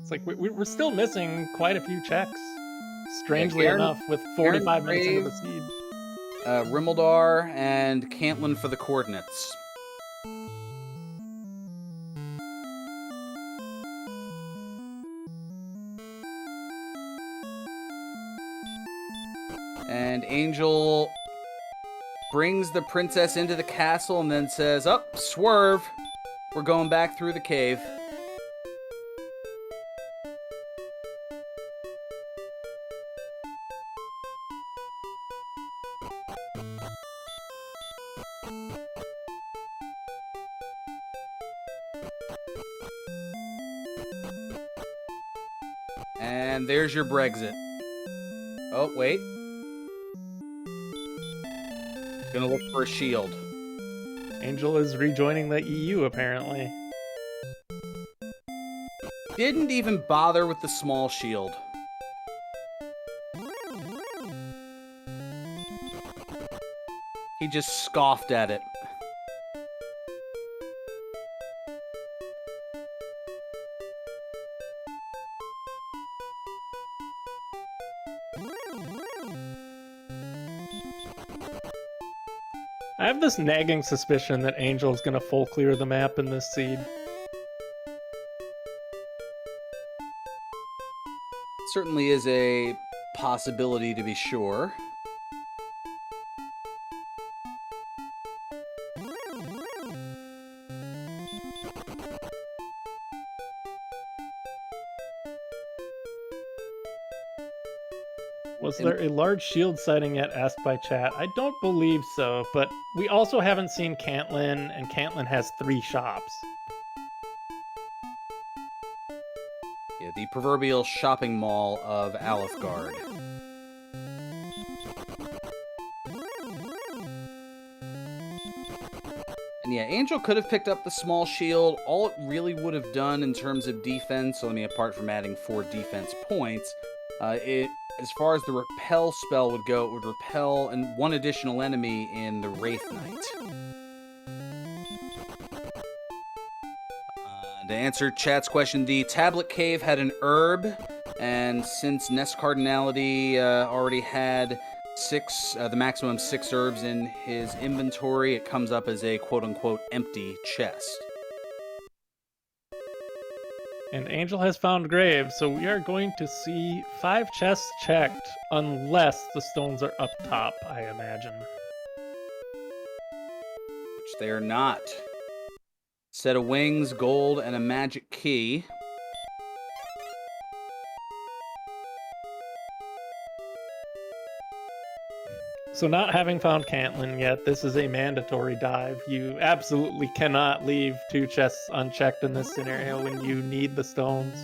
It's like we're still missing quite a few checks. Strangely enough, with 45 minutes into the seed. Rimmeldar and Cantlin for the coordinates. And Angel brings the princess into the castle and then says, "Oh, swerve. We're going back through the cave." And there's your Brexit. Oh, wait. Gonna look for a shield. Angel is rejoining the EU, apparently. Didn't even bother with the small shield. He just scoffed at it. I have this nagging suspicion that Angel's gonna full clear the map in this seed. Certainly is a possibility, to be sure. Was there a large shield sighting yet, asked by chat? I don't believe so, but we also haven't seen Cantlin, and Cantlin has 3 shops. Yeah, the proverbial shopping mall of Alifgard. And yeah, Angel could have picked up the small shield. All it really would have done in terms of defense, so I mean, apart from adding 4 defense points, as far as the repel spell would go, it would repel one additional enemy in the Wraith Knight. To answer chat's question, the Tablet Cave had an herb, and since NESCardinality already had the maximum 6 herbs in his inventory, it comes up as a quote-unquote empty chest. And Angel has found Grave, so we are going to see 5 chests checked, unless the stones are up top, I imagine. Which they are not. Set of wings, gold, and a magic key. So not having found Cantlin yet, this is a mandatory dive. You absolutely cannot leave 2 chests unchecked in this scenario when you need the stones.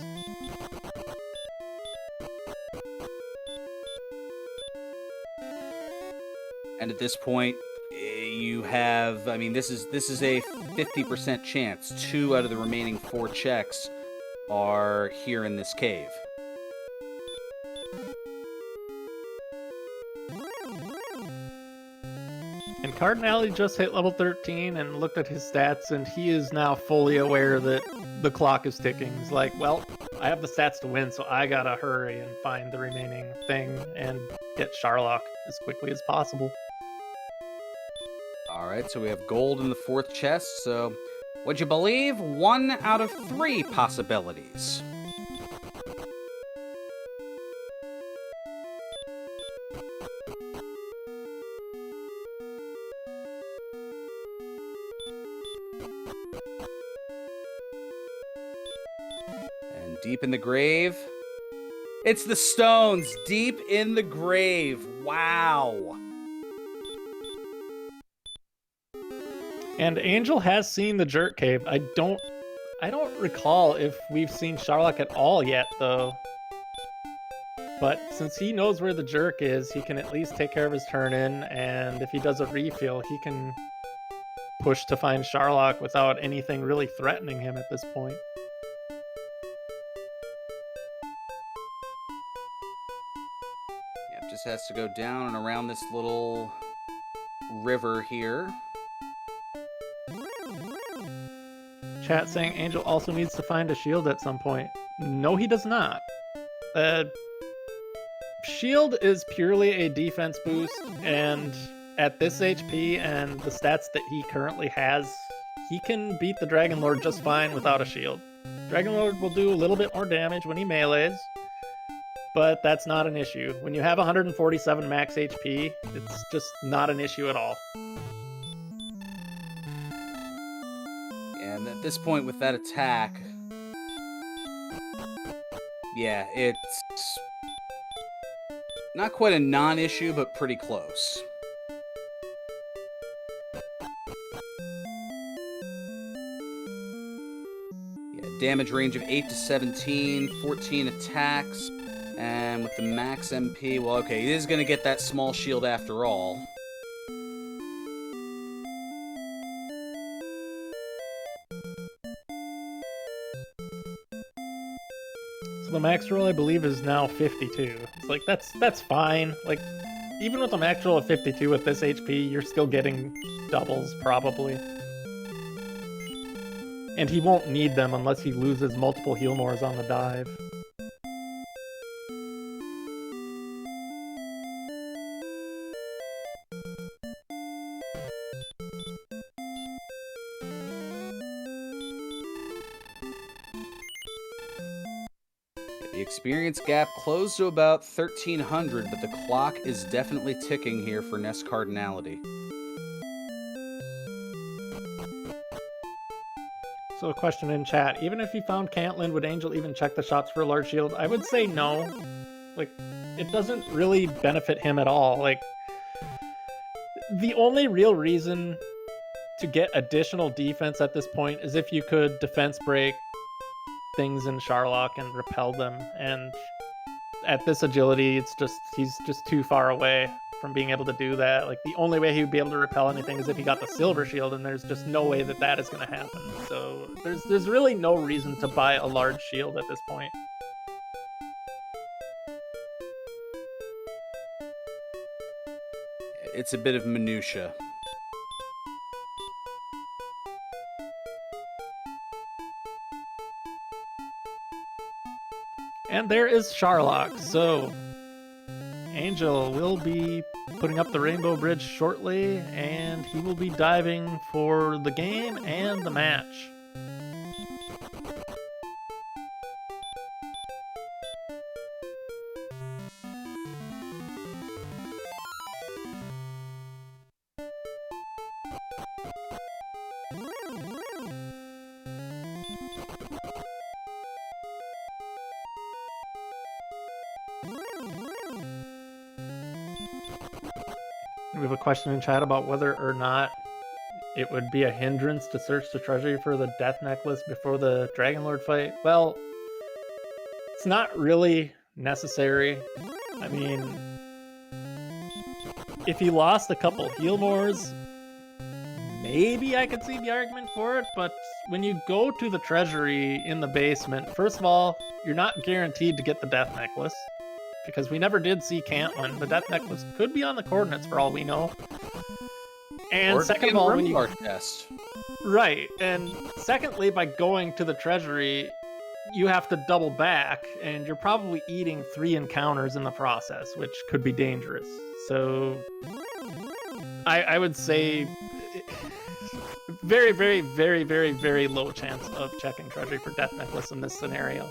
And at this point, you have, I mean, this is a 50% chance. 2 out of the remaining 4 checks are here in this cave. And Cardinality just hit level 13 and looked at his stats, and he is now fully aware that the clock is ticking. He's like, well, I have the stats to win, so I gotta hurry and find the remaining thing and get Sharlock as quickly as possible. All right, so we have gold in the 4th chest. So, would you believe 1 out of 3 possibilities? And deep in the grave, it's the stones deep in the grave. Wow. And Angel has seen the Jerk Cave. I don't recall if we've seen Sharlock at all yet, though. But since he knows where the Jerk is, he can at least take care of his turn-in, and if he does a refill, he can push to find Sharlock without anything really threatening him at this point. Yep, just has to go down and around this little river here. Chat saying Angel also needs to find a shield at some point. No, he does not. Shield is purely a defense boost, and at this HP and the stats that he currently has, he can beat the Dragon Lord just fine without a shield. Dragon Lord will do a little bit more damage when he melees, but that's not an issue. When you have 147 max HP, it's just not an issue at all. And at this point with that attack, yeah, it's not quite a non-issue, but pretty close. Yeah, damage range of 8 to 17, 14 attacks, and with the max MP, well, okay, he is going to get that small shield after all. So the max roll, I believe, is now 52. It's like, that's fine. Like, even with a max roll of 52 with this HP, you're still getting doubles, probably. And he won't need them unless he loses multiple heal mores on the dive. The experience gap closed to about 1,300, but the clock is definitely ticking here for NESCardinality. So a question in chat, even if he found Cantland, would Angel even check the shots for a large shield? I would say no. Like, it doesn't really benefit him at all. Like, the only real reason to get additional defense at this point is if you could defense break things in Sharlock and repel them, and at this agility, he's just too far away from being able to do that. Like, the only way he would be able to repel anything is if he got the silver shield, and there's just no way that is going to happen. So there's really no reason to buy a large shield at this point. It's a bit of minutia. And there is Sharlock, so Angel will be putting up the Rainbow Bridge shortly, and he will be diving for the game and the match. We have a question in chat about whether or not it would be a hindrance to search the treasury for the death necklace before the Dragon Lord fight. Well, it's not really necessary. I mean, If he lost a couple heal mores, maybe I could see the argument for it, but when you go to the treasury in the basement, first of all, you're not guaranteed to get the death necklace, because we never did see Cantland. The death necklace could be on the coordinates for all we know. And second of all, when you test. Right, and secondly, by going to the treasury, you have to double back, and you're probably eating 3 encounters in the process, which could be dangerous. So I would say very, very, very, very, very low chance of checking treasury for death necklace in this scenario.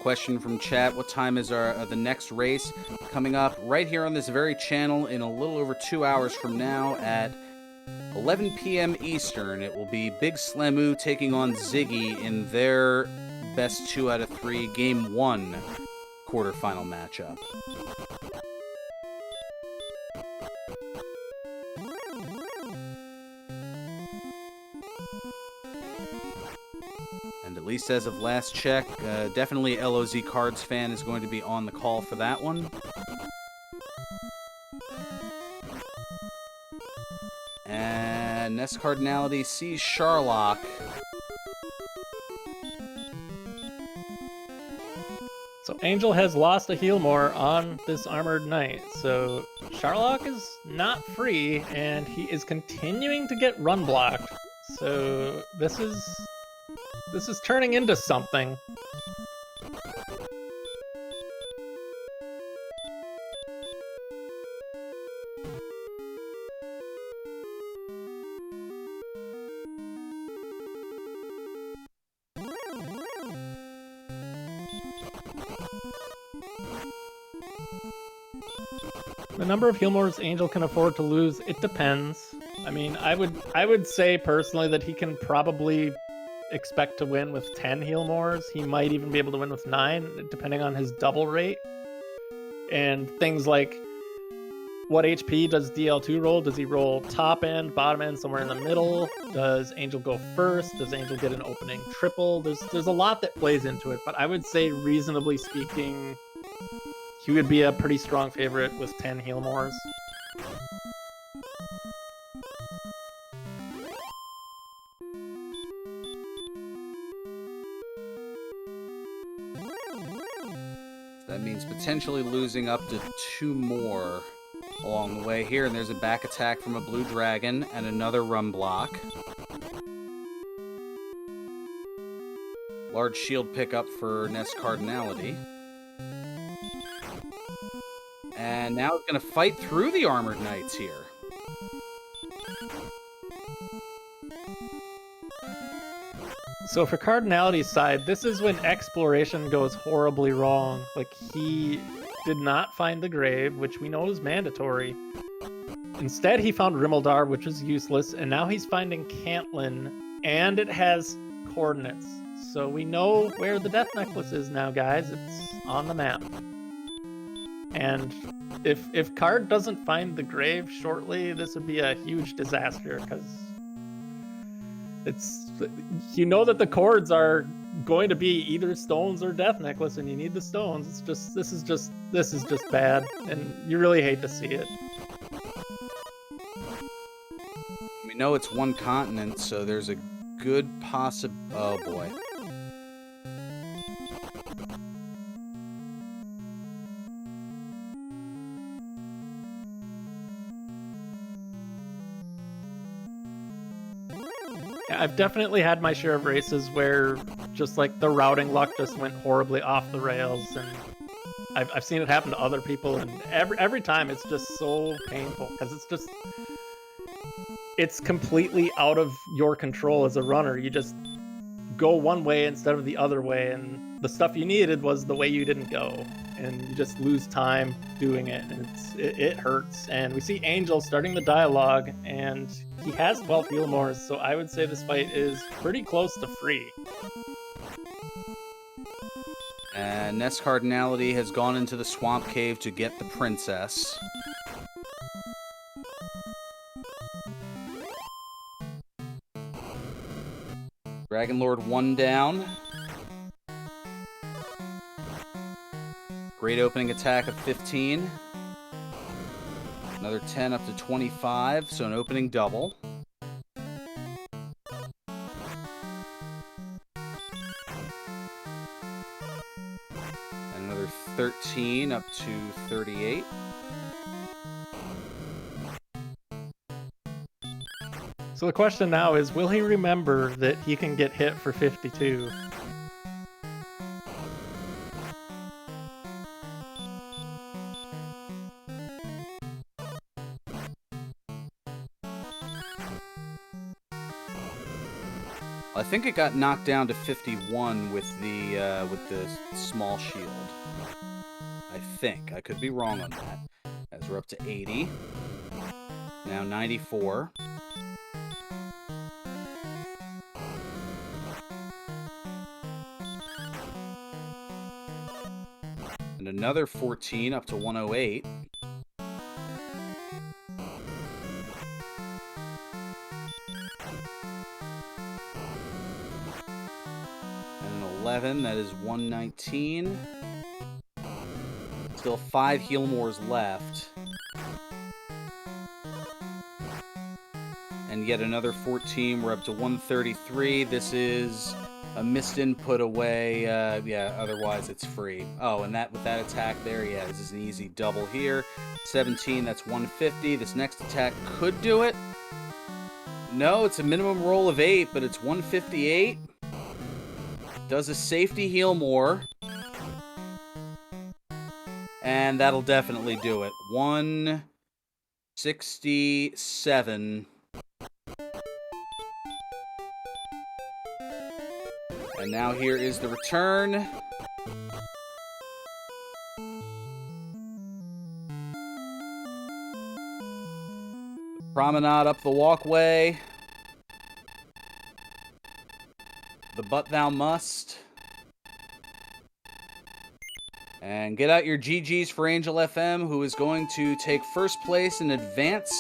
Question from chat: what time is the next race? Coming up right here on this very channel in a little over 2 hours from now at 11 p.m. Eastern. It will be Big Slamu taking on Ziggy in their best 2 out of 3 game 1 quarterfinal matchup. At least as of last check, definitely LOZ Cards fan is going to be on the call for that one. And NESCardinality sees Sharlock. So Angel has lost a heal more on this Armored Knight, so Sharlock is not free, and he is continuing to get run blocked. So this is turning into something. The number of heal mores Angel can afford to lose, it depends. I mean, I would say personally that he can probably expect to win with 10 heal mores. He might even be able to win with 9, depending on his double rate. And things like, what HP does DL2 roll? Does he roll top end, bottom end, somewhere in the middle? Does Angel go first? Does Angel get an opening triple? There's a lot that plays into it, but I would say, reasonably speaking, he would be a pretty strong favorite with 10 heal mores. That means potentially losing up to 2 more along the way here. And there's a back attack from a blue dragon and another run block. Large shield pickup for NESCardinality. And now it's going to fight through the Armored Knights here. So for Cardinality's side, this is when exploration goes horribly wrong. Like, he did not find the grave, which we know is mandatory. Instead, he found Rimmeldar, which was useless, and now he's finding Cantland, and it has coordinates. So we know where the death necklace is now, guys. It's on the map. And if Card doesn't find the grave shortly, this would be a huge disaster, because it's, you know that the chords are going to be either stones or death necklace, and you need the stones. It's just, this is just bad, and you really hate to see it. We know it's one continent, so there's a good oh boy. I've definitely had my share of races where just like the routing luck just went horribly off the rails, and I've seen it happen to other people, and every time it's just so painful, because it's completely out of your control as a runner. You just go one way instead of the other way, and the stuff you needed was the way you didn't go, and you just lose time doing it, and it hurts. And we see Angel starting the dialogue, and he has 12 heal mores, so I would say this fight is pretty close to free. And NESCardinality has gone into the swamp cave to get the princess. Dragon Lord 1 down. Great opening attack of 15. Another 10 up to 25, so an opening double. And another 13 up to 38. So the question now is, will he remember that he can get hit for 52? I think it got knocked down to 51 with the small shield. I think. I could be wrong on that. As we're up to 80. Now 94. And another 14 up to 108. And an 11, that is 119. Still 5 heal mores left. And yet another 14, we're up to 133. This is a missed input away. Yeah, otherwise it's free. Oh, and that with that attack there, yeah, this is an easy double here. 17, that's 150. This next attack could do it. No, it's a minimum roll of 8, but it's 158. Does a safety heal more. And that'll definitely do it. 167. And now here is the return. Promenade up the walkway. The but thou must. And get out your GGs for Angel FM, who is going to take first place and advance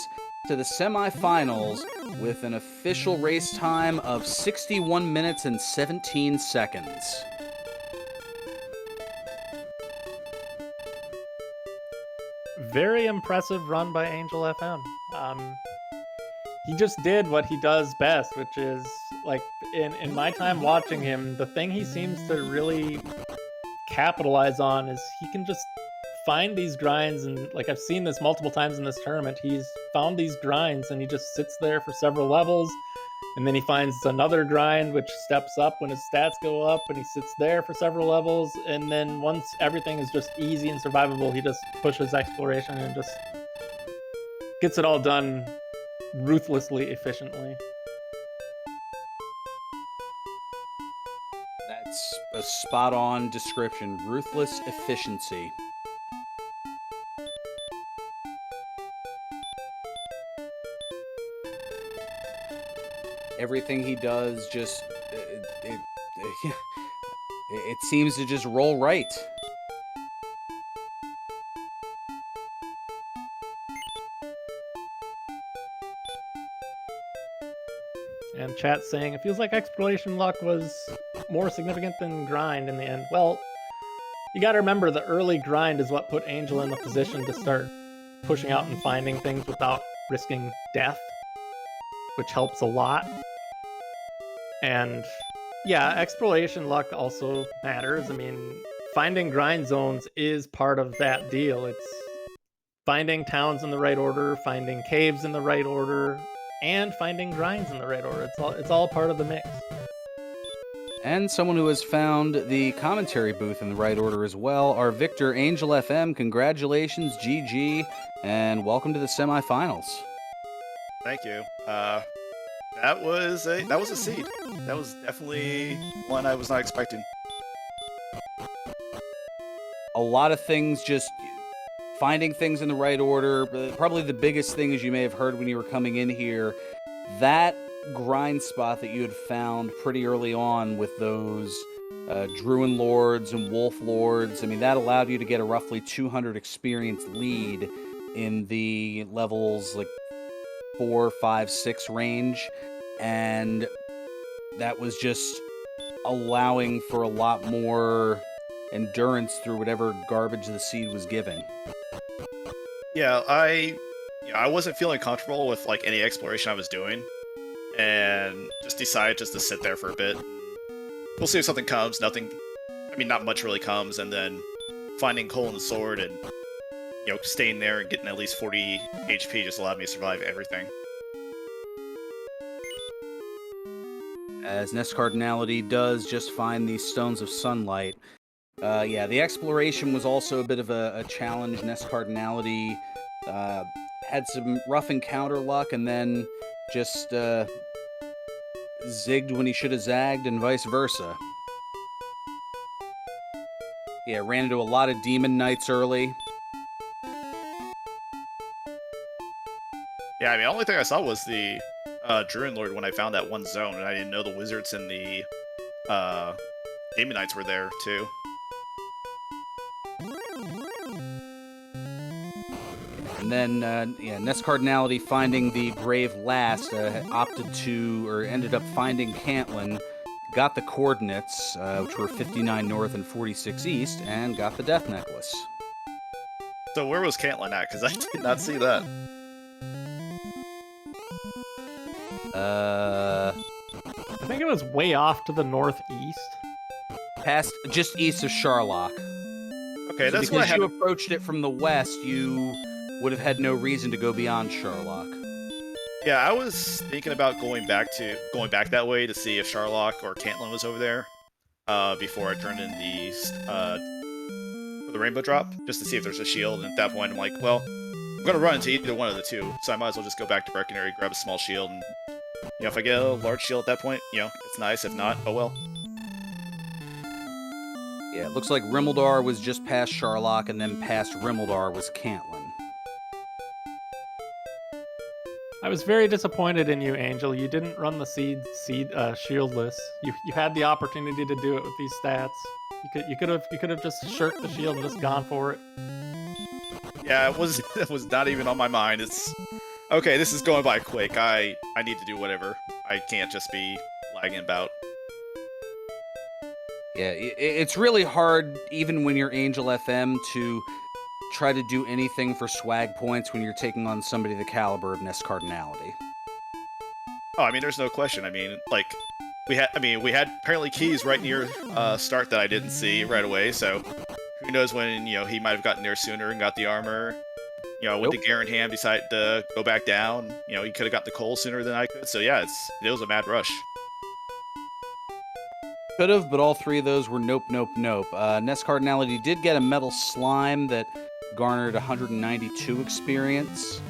to the semifinals with an official race time of 61 minutes and 17 seconds. Very impressive run by Angel FM. He just did what he does best, which is, like, in my time watching him, the thing he seems to really capitalize on is he can just find these grinds, and like I've seen this multiple times in this tournament, he's found these grinds and he just sits there for several levels, and then he finds another grind which steps up when his stats go up, and he sits there for several levels, and then once everything is just easy and survivable, he just pushes exploration and just gets it all done ruthlessly efficiently. That's a spot-on description. Ruthless efficiency. Everything he does just... it seems to just roll right. And chat saying, it feels like exploration luck was more significant than grind in the end. Well, you gotta remember the early grind is what put Angel in the position to start pushing out and finding things without risking death, which helps a lot. And yeah, exploration luck also matters. I mean, finding grind zones is part of that deal. It's finding towns in the right order, finding caves in the right order, and finding grinds in the right order. It's all part of the mix. And someone who has found the commentary booth in the right order as well, our Victor Angel FM. Congratulations, GG, and welcome to the semifinals. Thank you. That was a seed. That was definitely one I was not expecting. A lot of things, just finding things in the right order. Probably the biggest thing, as you may have heard when you were coming in here, that grind spot that you had found pretty early on with those Druid Lords and Wolf Lords. I mean, that allowed you to get a roughly 200 experience lead in the levels like 4, 5, 6 range, and that was just allowing for a lot more endurance through whatever garbage the seed was giving. Yeah, I wasn't feeling comfortable with like any exploration I was doing, and just decided just to sit there for a bit. We'll see if something comes. Nothing. I mean, not much really comes, and then finding Coal and the Sword and staying there and getting at least 40 HP just allowed me to survive everything. As NESCardinality does just find these Stones of Sunlight. Yeah, the exploration was also a bit of a challenge. NESCardinality had some rough encounter luck and then just zigged when he should have zagged and vice versa. Yeah, ran into a lot of Demon Knights early. Yeah, I mean, the only thing I saw was the Druid Lord when I found that one zone, and I didn't know the Wizards and the Demon Knights were there, too. And then, NESCardinality finding the Brave last, opted to, or ended up finding Cantlin, got the coordinates, which were 59 north and 46 east, and got the Death Necklace. So where was Cantlin at? Because I did not see that. I think it was way off to the northeast. Past, just east of Sharlock. Okay, So that's what I because had. you approached it from the west, you would have had no reason to go beyond Sharlock. Yeah, I was thinking about going back that way to see if Sharlock or Cantlin was over there before I turned in the Rainbow Drop, just to see if there's a shield. And at that point, I'm like, well, I'm gonna run into either one of the two, so I might as well just go back to Breckenary, grab a small shield, and if I get a large shield at that point, it's nice. If not, oh well. Yeah, it looks like Rimmildar was just past Sharlock, and then past Rimmildar was Cantlin. I was very disappointed in you, Angel. You didn't run the shieldless. You had the opportunity to do it with these stats. You could have just shirked the shield and just gone for it. Yeah, it was not even on my mind. It's okay. This is going by quick. I need to do whatever. I can't just be lagging about. Yeah, it's really hard, even when you're Angel FM, to try to do anything for swag points when you're taking on somebody the caliber of NESCardinality. Oh, I mean, there's no question. I mean, like, we had apparently keys right near start that I didn't see right away. So who knows when he might have gotten there sooner and got the armor. With the Garen hand, decided to go back down. He could have got the coal sooner than I could. So yeah, it was a mad rush. Could have, but all three of those were nope, nope, nope. NESCardinality did get a metal slime that garnered 192 experience.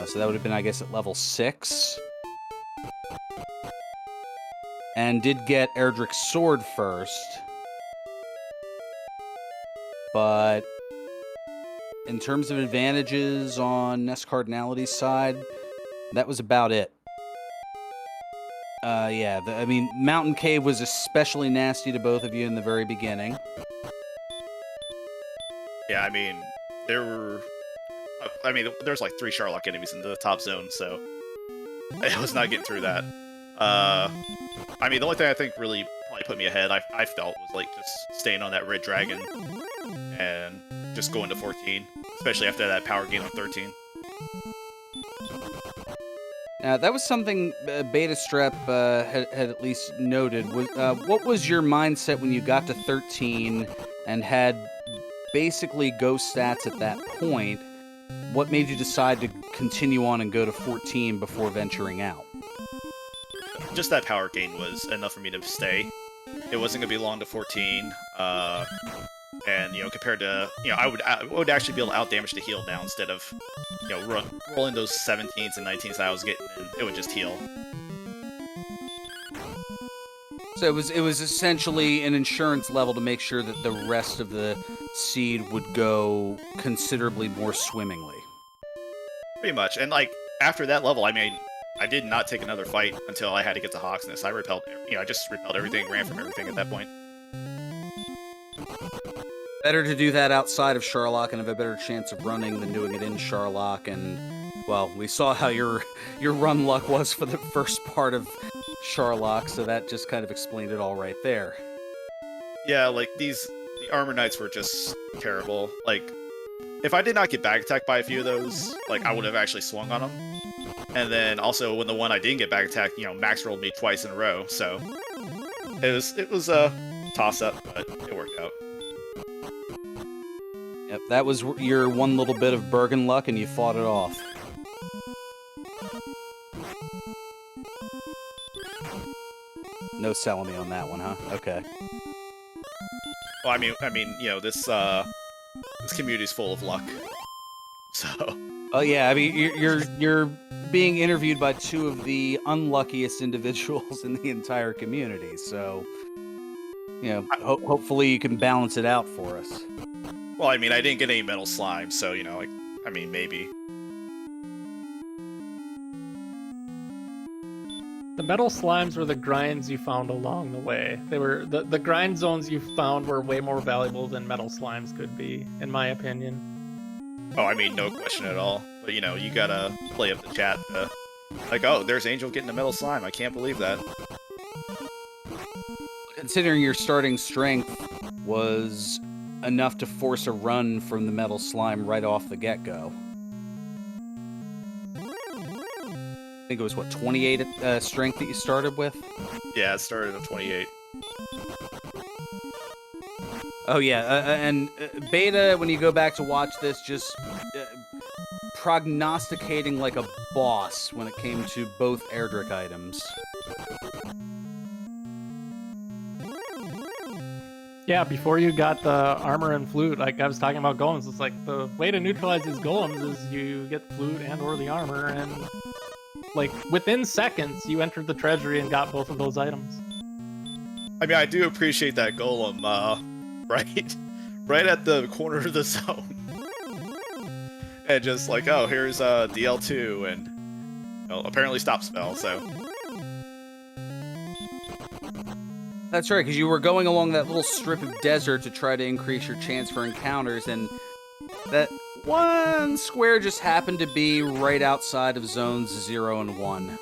So that would have been, I guess, at level 6. And did get Erdrick's sword first. But in terms of advantages on NESCardinality's side, that was about it. Mountain Cave was especially nasty to both of you in the very beginning. Yeah, I mean, there's like 3 Sharlock enemies in the top zone, so I was not getting through that. The only thing I think really probably put me ahead, I felt, was like just staying on that red dragon and just going to 14, especially after that power gain on 13. Now, that was something Beta Strep had at least noted. What was your mindset when you got to 13 and had basically ghost stats at that point? What made you decide to continue on and go to 14 before venturing out? Just that power gain was enough for me to stay. It wasn't going to be long to 14. And, compared to, I would actually be able to outdamage the heal now instead of, rolling those 17s and 19s that I was getting in. It would just heal. So it was essentially an insurance level to make sure that the rest of the seed would go considerably more swimmingly. Pretty much. And, after that level, I did not take another fight until I had to get to Hawksness. I just repelled everything, ran from everything at that point. Better to do that outside of Sharlock and have a better chance of running than doing it in Sharlock. And, well, we saw how your run luck was for the first part of Sharlock, so that just kind of explained it all right there. Yeah, these the Armor Knights were just terrible. Like, if I did not get back attacked by a few of those, like, I would have actually swung on them. And then also when the one I didn't get back attacked, max rolled me twice in a row. So it was a toss up, but it worked out. Yep, that was your one little bit of Bergen luck, and you fought it off. No selling me on that one, huh? Okay. Well, I mean, this community's full of luck. So. Oh yeah, I mean, you're being interviewed by two of the unluckiest individuals in the entire community, so hopefully you can balance it out for us. Well, I mean, I didn't get any metal slime, so maybe. The metal slimes were the grinds you found along the way. They were the grind zones you found were way more valuable than metal slimes could be, in my opinion. Oh, I mean, no question at all. But you gotta play up the chat. Oh, there's Angel getting a metal slime. I can't believe that. Considering your starting strength was enough to force a run from the metal slime right off the get-go. I think it was, 28 strength that you started with? Yeah, it started at 28. Oh, yeah, and Beta, when you go back to watch this, just prognosticating like a boss when it came to both Erdrick items. Yeah, before you got the armor and flute, like I was talking about golems, it's like the way to neutralize these golems is you get the flute and or the armor, and like within seconds you entered the treasury and got both of those items. I mean, I do appreciate that golem, right at the corner of the zone. And just like, oh, here's DL2 and apparently stop spell, so. That's right, because you were going along that little strip of desert to try to increase your chance for encounters, and that one square just happened to be right outside of zones 0 and 1.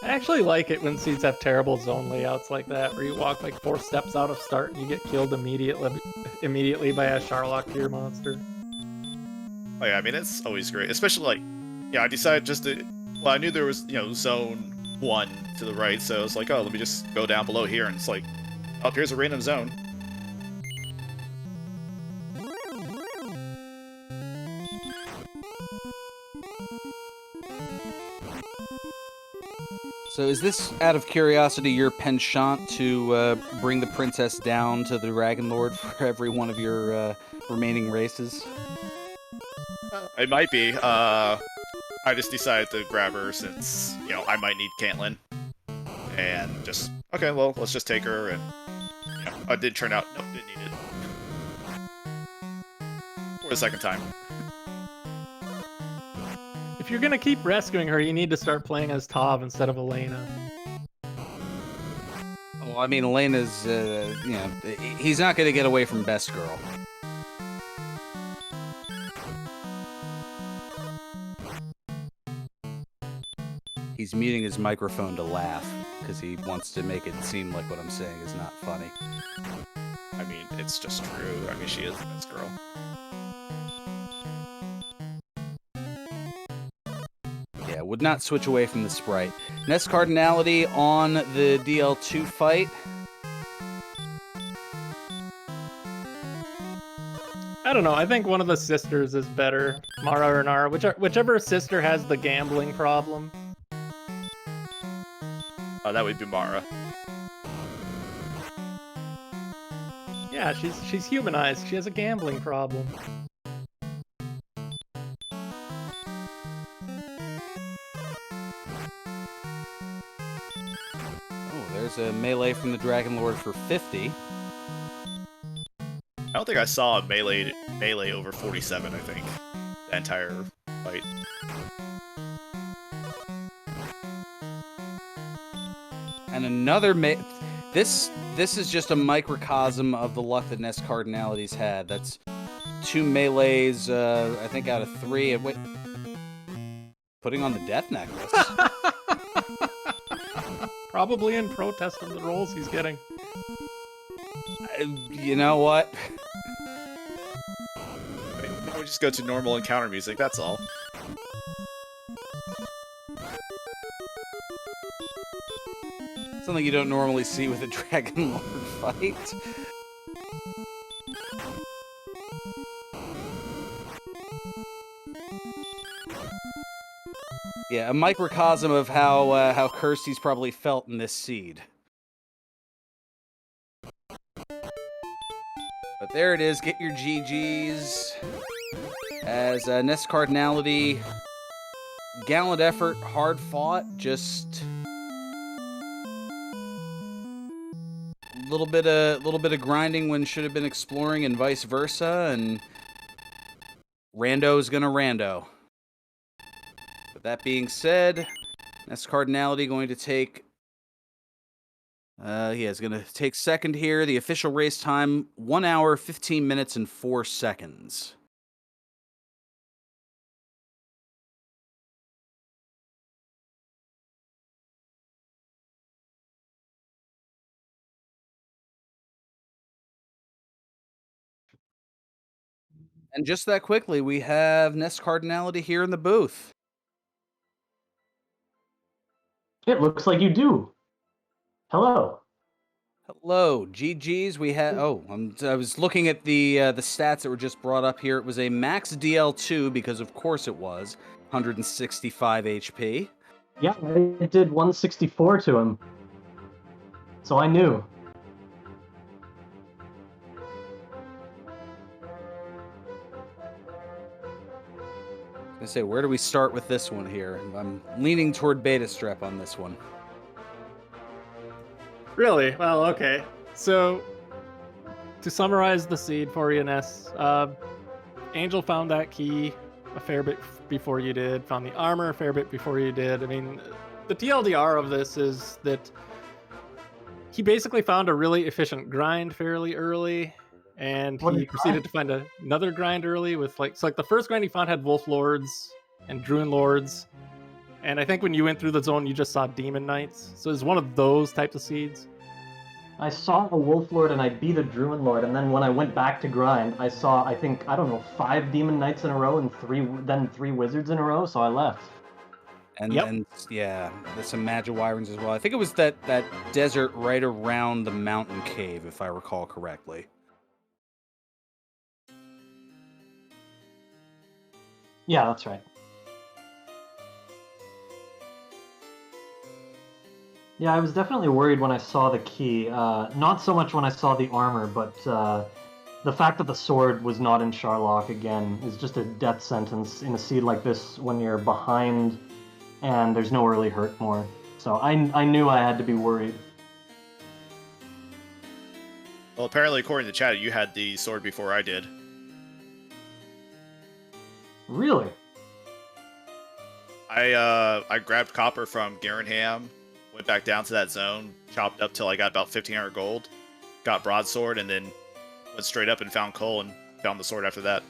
I actually like it when seeds have terrible zone layouts like that, where you walk like 4 steps out of start and you get killed immediately by a Sharlock tier monster. Oh yeah, I mean, it's always great, especially I decided just to, I knew there was, zone 1 to the right, so I was like, oh, let me just go down below here, and it's like, oh, here's a random zone. So is this, out of curiosity, your penchant to bring the princess down to the Dragon Lord for every one of your remaining races? It might be. I just decided to grab her since, I might need Caitlyn. And just, okay, well, let's just take her, and, it did turn out, nope, didn't need it. For the second time. If you're gonna keep rescuing her, you need to start playing as Tav instead of Elena. Well, I mean, Elena's, he's not going to get away from Best Girl. He's muting his microphone to laugh, because he wants to make it seem like what I'm saying is not funny. I mean, it's just true. I mean, she is the best girl. Yeah, would not switch away from the sprite. NESCardinality on the DL2 fight. I don't know, I think one of the sisters is better. Mara or Nara, whichever sister has the gambling problem. That would be Mara. Yeah, she's humanized. She has a gambling problem. Oh, there's a melee from the Dragon Lord for 50. I don't think I saw a melee over 47, I think. The entire fight. And another this is just a microcosm of the luck that NESCardinality's had. That's 2 melees, I think, out of 3. Putting on the death necklace. Probably in protest of the rolls he's getting. You know what? We just go to normal encounter music, that's all. Something you don't normally see with a Dragon Lord fight. Yeah, a microcosm of how cursed he's probably felt in this seed. But there it is. Get your GGs. As NESCardinality, gallant effort, hard fought, just a little bit of grinding when should have been exploring, and vice versa. And Rando's gonna rando. But that being said, NESCardinality going to take. Is going to take second here. The official race time, 1 hour, 15 minutes, and 4 seconds. And just that quickly, we have NESCardinality here in the booth. It looks like you do. Hello. Hello, GGs. We had. Oh, I was looking at the stats that were just brought up here. It was a max DL2 because, of course, it was 165 HP. Yeah, I did 164 to him. So I knew. I say, where do we start with this one here? I'm leaning toward Beta Strep on this one. Really? Well, okay. So, to summarize the seed for you, Ness, Angel found that key a fair bit before you did, found the armor a fair bit before you did. I mean, the TLDR of this is that he basically found a really efficient grind fairly early, and he proceeded to find another grind early with so the first grind he found had Wolf Lords and Druid Lords, and I think when you went through the zone you just saw Demon Knights, so it's one of those types of seeds. I saw a Wolf Lord and I beat a Druid Lord, and then when I went back to grind, I saw, I think, 5 Demon Knights in a row and 3 Wizards in a row, so I left. And yeah, there's some Magic Wyverns as well. I think it was that desert right around the mountain cave, if I recall correctly. Yeah, that's right. Yeah, I was definitely worried when I saw the key. Not so much when I saw the armor, but the fact that the sword was not in Charlock again is just a death sentence in a seed like this when you're behind and there's no early hurt more. So I knew I had to be worried. Well, apparently, according to chat, you had the sword before I did. Really? I grabbed copper from Garenham, went back down to that zone, chopped up till I got about 1,500 gold, got broadsword, and then went straight up and found coal and found the sword after that.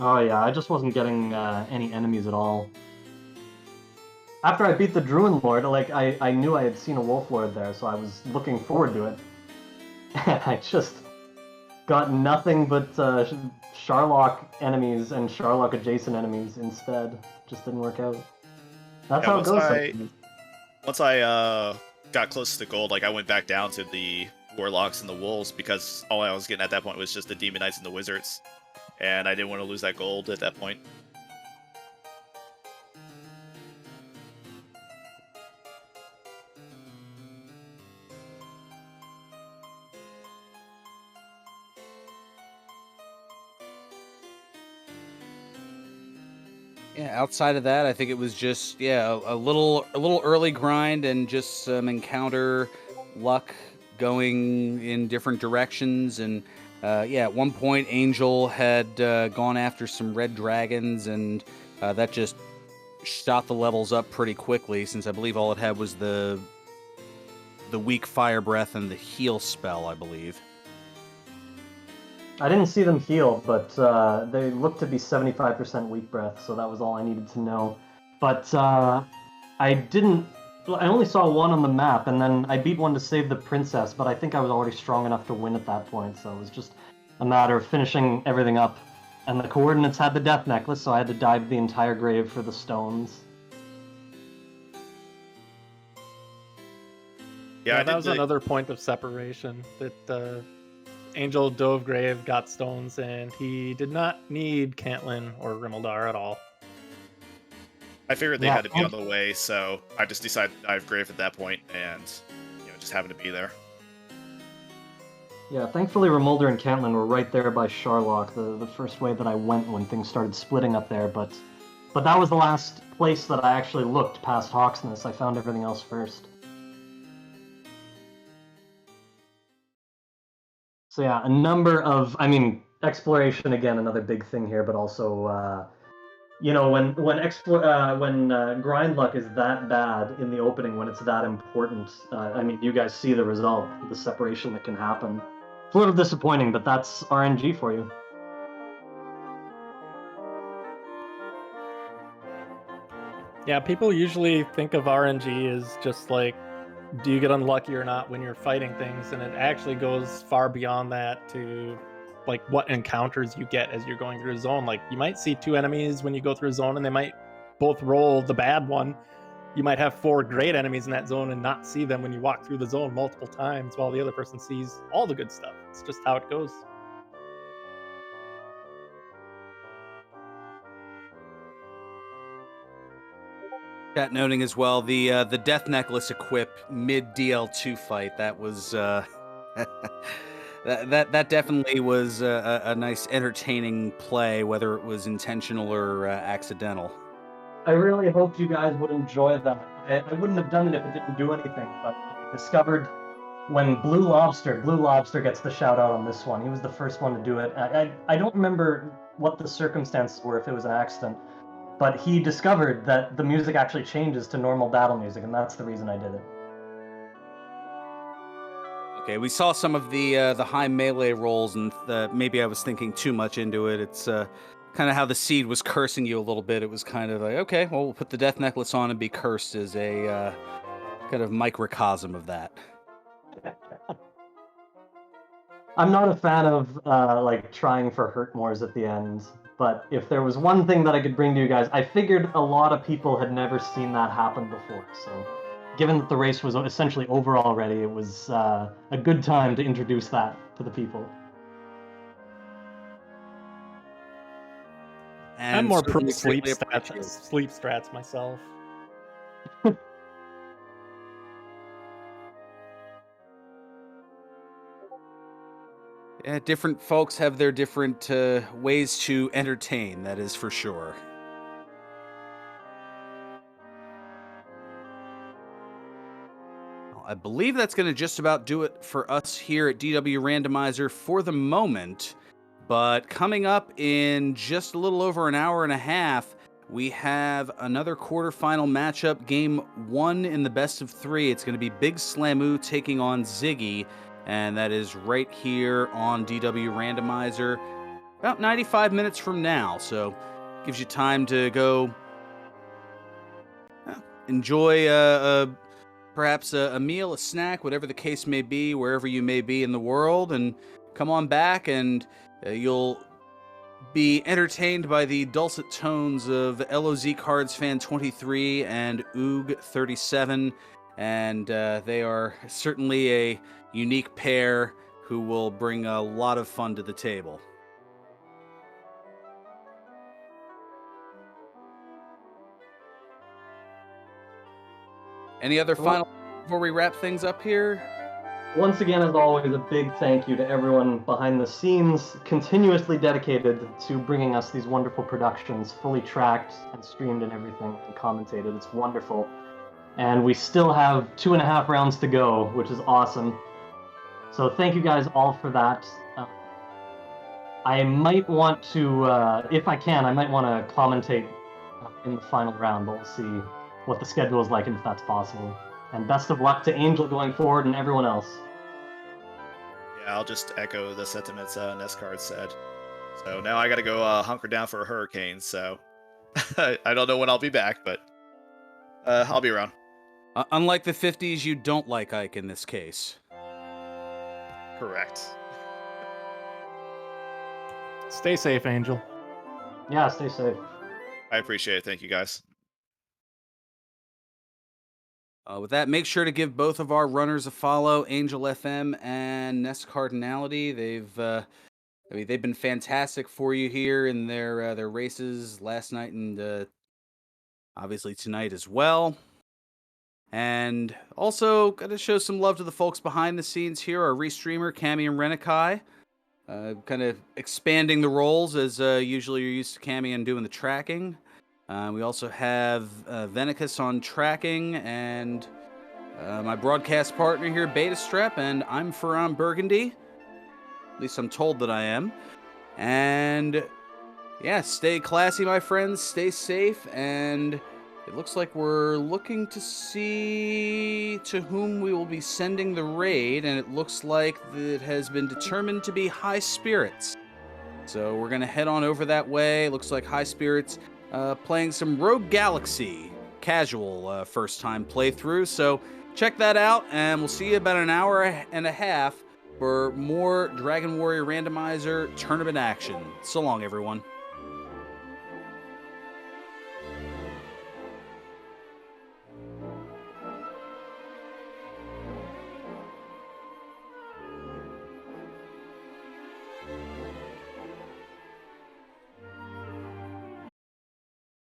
Oh yeah, I just wasn't getting any enemies at all. After I beat the Druid Lord, I knew I had seen a Wolf Lord there, so I was looking forward to it. I just got nothing but Charlock enemies and Charlock adjacent enemies instead. Just didn't work out. That's how it goes. Once I got close to the gold, I went back down to the Warlocks and the Wolves because all I was getting at that point was just the Demon Knights and the Wizards, and I didn't want to lose that gold at that point. Yeah, outside of that, I think it was just a little early grind and just some encounter luck going in different directions. And at one point, Angel had gone after some red dragons, and that just shot the levels up pretty quickly. Since I believe all it had was the weak fire breath and the heal spell, I believe. I didn't see them heal, but they looked to be 75% weak breath, so that was all I needed to know. But I didn't. I only saw one on the map, and then I beat one to save the princess. But I think I was already strong enough to win at that point, so it was just a matter of finishing everything up. And the coordinates had the death necklace, so I had to dive the entire grave for the stones. Yeah, that was another point of separation, that Angel dove grave, got stones, and he did not need Cantlin or Rimmeldar at all. I figured they had to be on the way, so I just decided to dive grave at that point, and just happened to be there. Yeah, thankfully Rimulder and Cantlin were right there by Sharlock, the first way that I went when things started splitting up there, but that was the last place that I actually looked past Hawksness. I found everything else first. So yeah, a number of, exploration again, another big thing here, but also, when grind luck is that bad in the opening, when it's that important, you guys see the result, the separation that can happen. It's a little disappointing, but that's RNG for you. Yeah, people usually think of RNG as just like, do you get unlucky or not when you're fighting things, and it actually goes far beyond that to like what encounters you get as you're going through a zone. Like, you might see two enemies when you go through a zone and they might both roll the bad one. You might have 4 great enemies in that zone and not see them when you walk through the zone multiple times, while the other person sees all the good stuff. It's just how it goes. Chat noting as well, the death necklace equip mid DL2 fight, that was that definitely was a nice entertaining play, whether it was intentional or accidental. I really hoped you guys would enjoy that. I wouldn't have done it if it didn't do anything, but I discovered when Blue Lobster gets the shout out on this one. He was the first one to do it. I don't remember what the circumstances were, if it was an accident, but he discovered that the music actually changes to normal battle music, and that's the reason I did it. Okay, we saw some of the high melee rolls, and maybe I was thinking too much into it. It's kind of how the seed was cursing you a little bit. It was kind of like, okay, well, we'll put the death necklace on and be cursed as a kind of microcosm of that. I'm not a fan of trying for hurt mores at the end, but if there was one thing that I could bring to you guys, I figured a lot of people had never seen that happen before, so given that the race was essentially over already, it was a good time to introduce that to the people. And I'm more pro sleep strats myself. Yeah, different folks have their different ways to entertain, that is for sure. I believe that's going to just about do it for us here at DW Randomizer for the moment. But coming up in just a little over an hour and a half, we have another quarterfinal matchup, game 1 in the best of 3. It's going to be Big Slamu taking on Ziggy, and that is right here on DW Randomizer about 95 minutes from now. So gives you time to go enjoy perhaps a meal, a snack, whatever the case may be, wherever you may be in the world, and come on back and you'll be entertained by the dulcet tones of LOZ Cards Fan 23 and Oog 37, and they are certainly a unique pair who will bring a lot of fun to the table. Any other final before we wrap things up here? Once again, as always, a big thank you to everyone behind the scenes, continuously dedicated to bringing us these wonderful productions, fully tracked and streamed and everything, and commentated. It's wonderful. And we still have 2.5 rounds to go, which is awesome. So thank you guys all for that. I might want to, if I can, I might want to commentate in the final round, but we'll see what the schedule is like and if that's possible. And best of luck to Angel going forward and everyone else. Yeah, I'll just echo the sentiments NESCard said. So now I gotta go hunker down for a hurricane, so I don't know when I'll be back, but I'll be around. Unlike the 50s, you don't like Ike in this case. Correct. Stay safe, Angel. Yeah, stay safe. I appreciate it. Thank you, guys. With that, make sure to give both of our runners a follow, Angel FM and NESCardinality. They've been fantastic for you here in their races last night and obviously tonight as well. And also, got to show some love to the folks behind the scenes here, our restreamer, Cammy and Renikai. Kind of expanding the roles as usually you're used to Cammy and doing the tracking. We also have Venicus on tracking and my broadcast partner here, Beta Strep, and I'm Ferran Burgundy. At least I'm told that I am. And yeah, stay classy, my friends. Stay safe. And it looks like we're looking to see to whom we will be sending the raid. And it looks like it has been determined to be High Spirits. So we're going to head on over that way. Looks like High Spirits playing some Rogue Galaxy. Casual first-time playthrough. So check that out. And we'll see you about an hour and a half for more Dragon Warrior Randomizer tournament action. So long, everyone.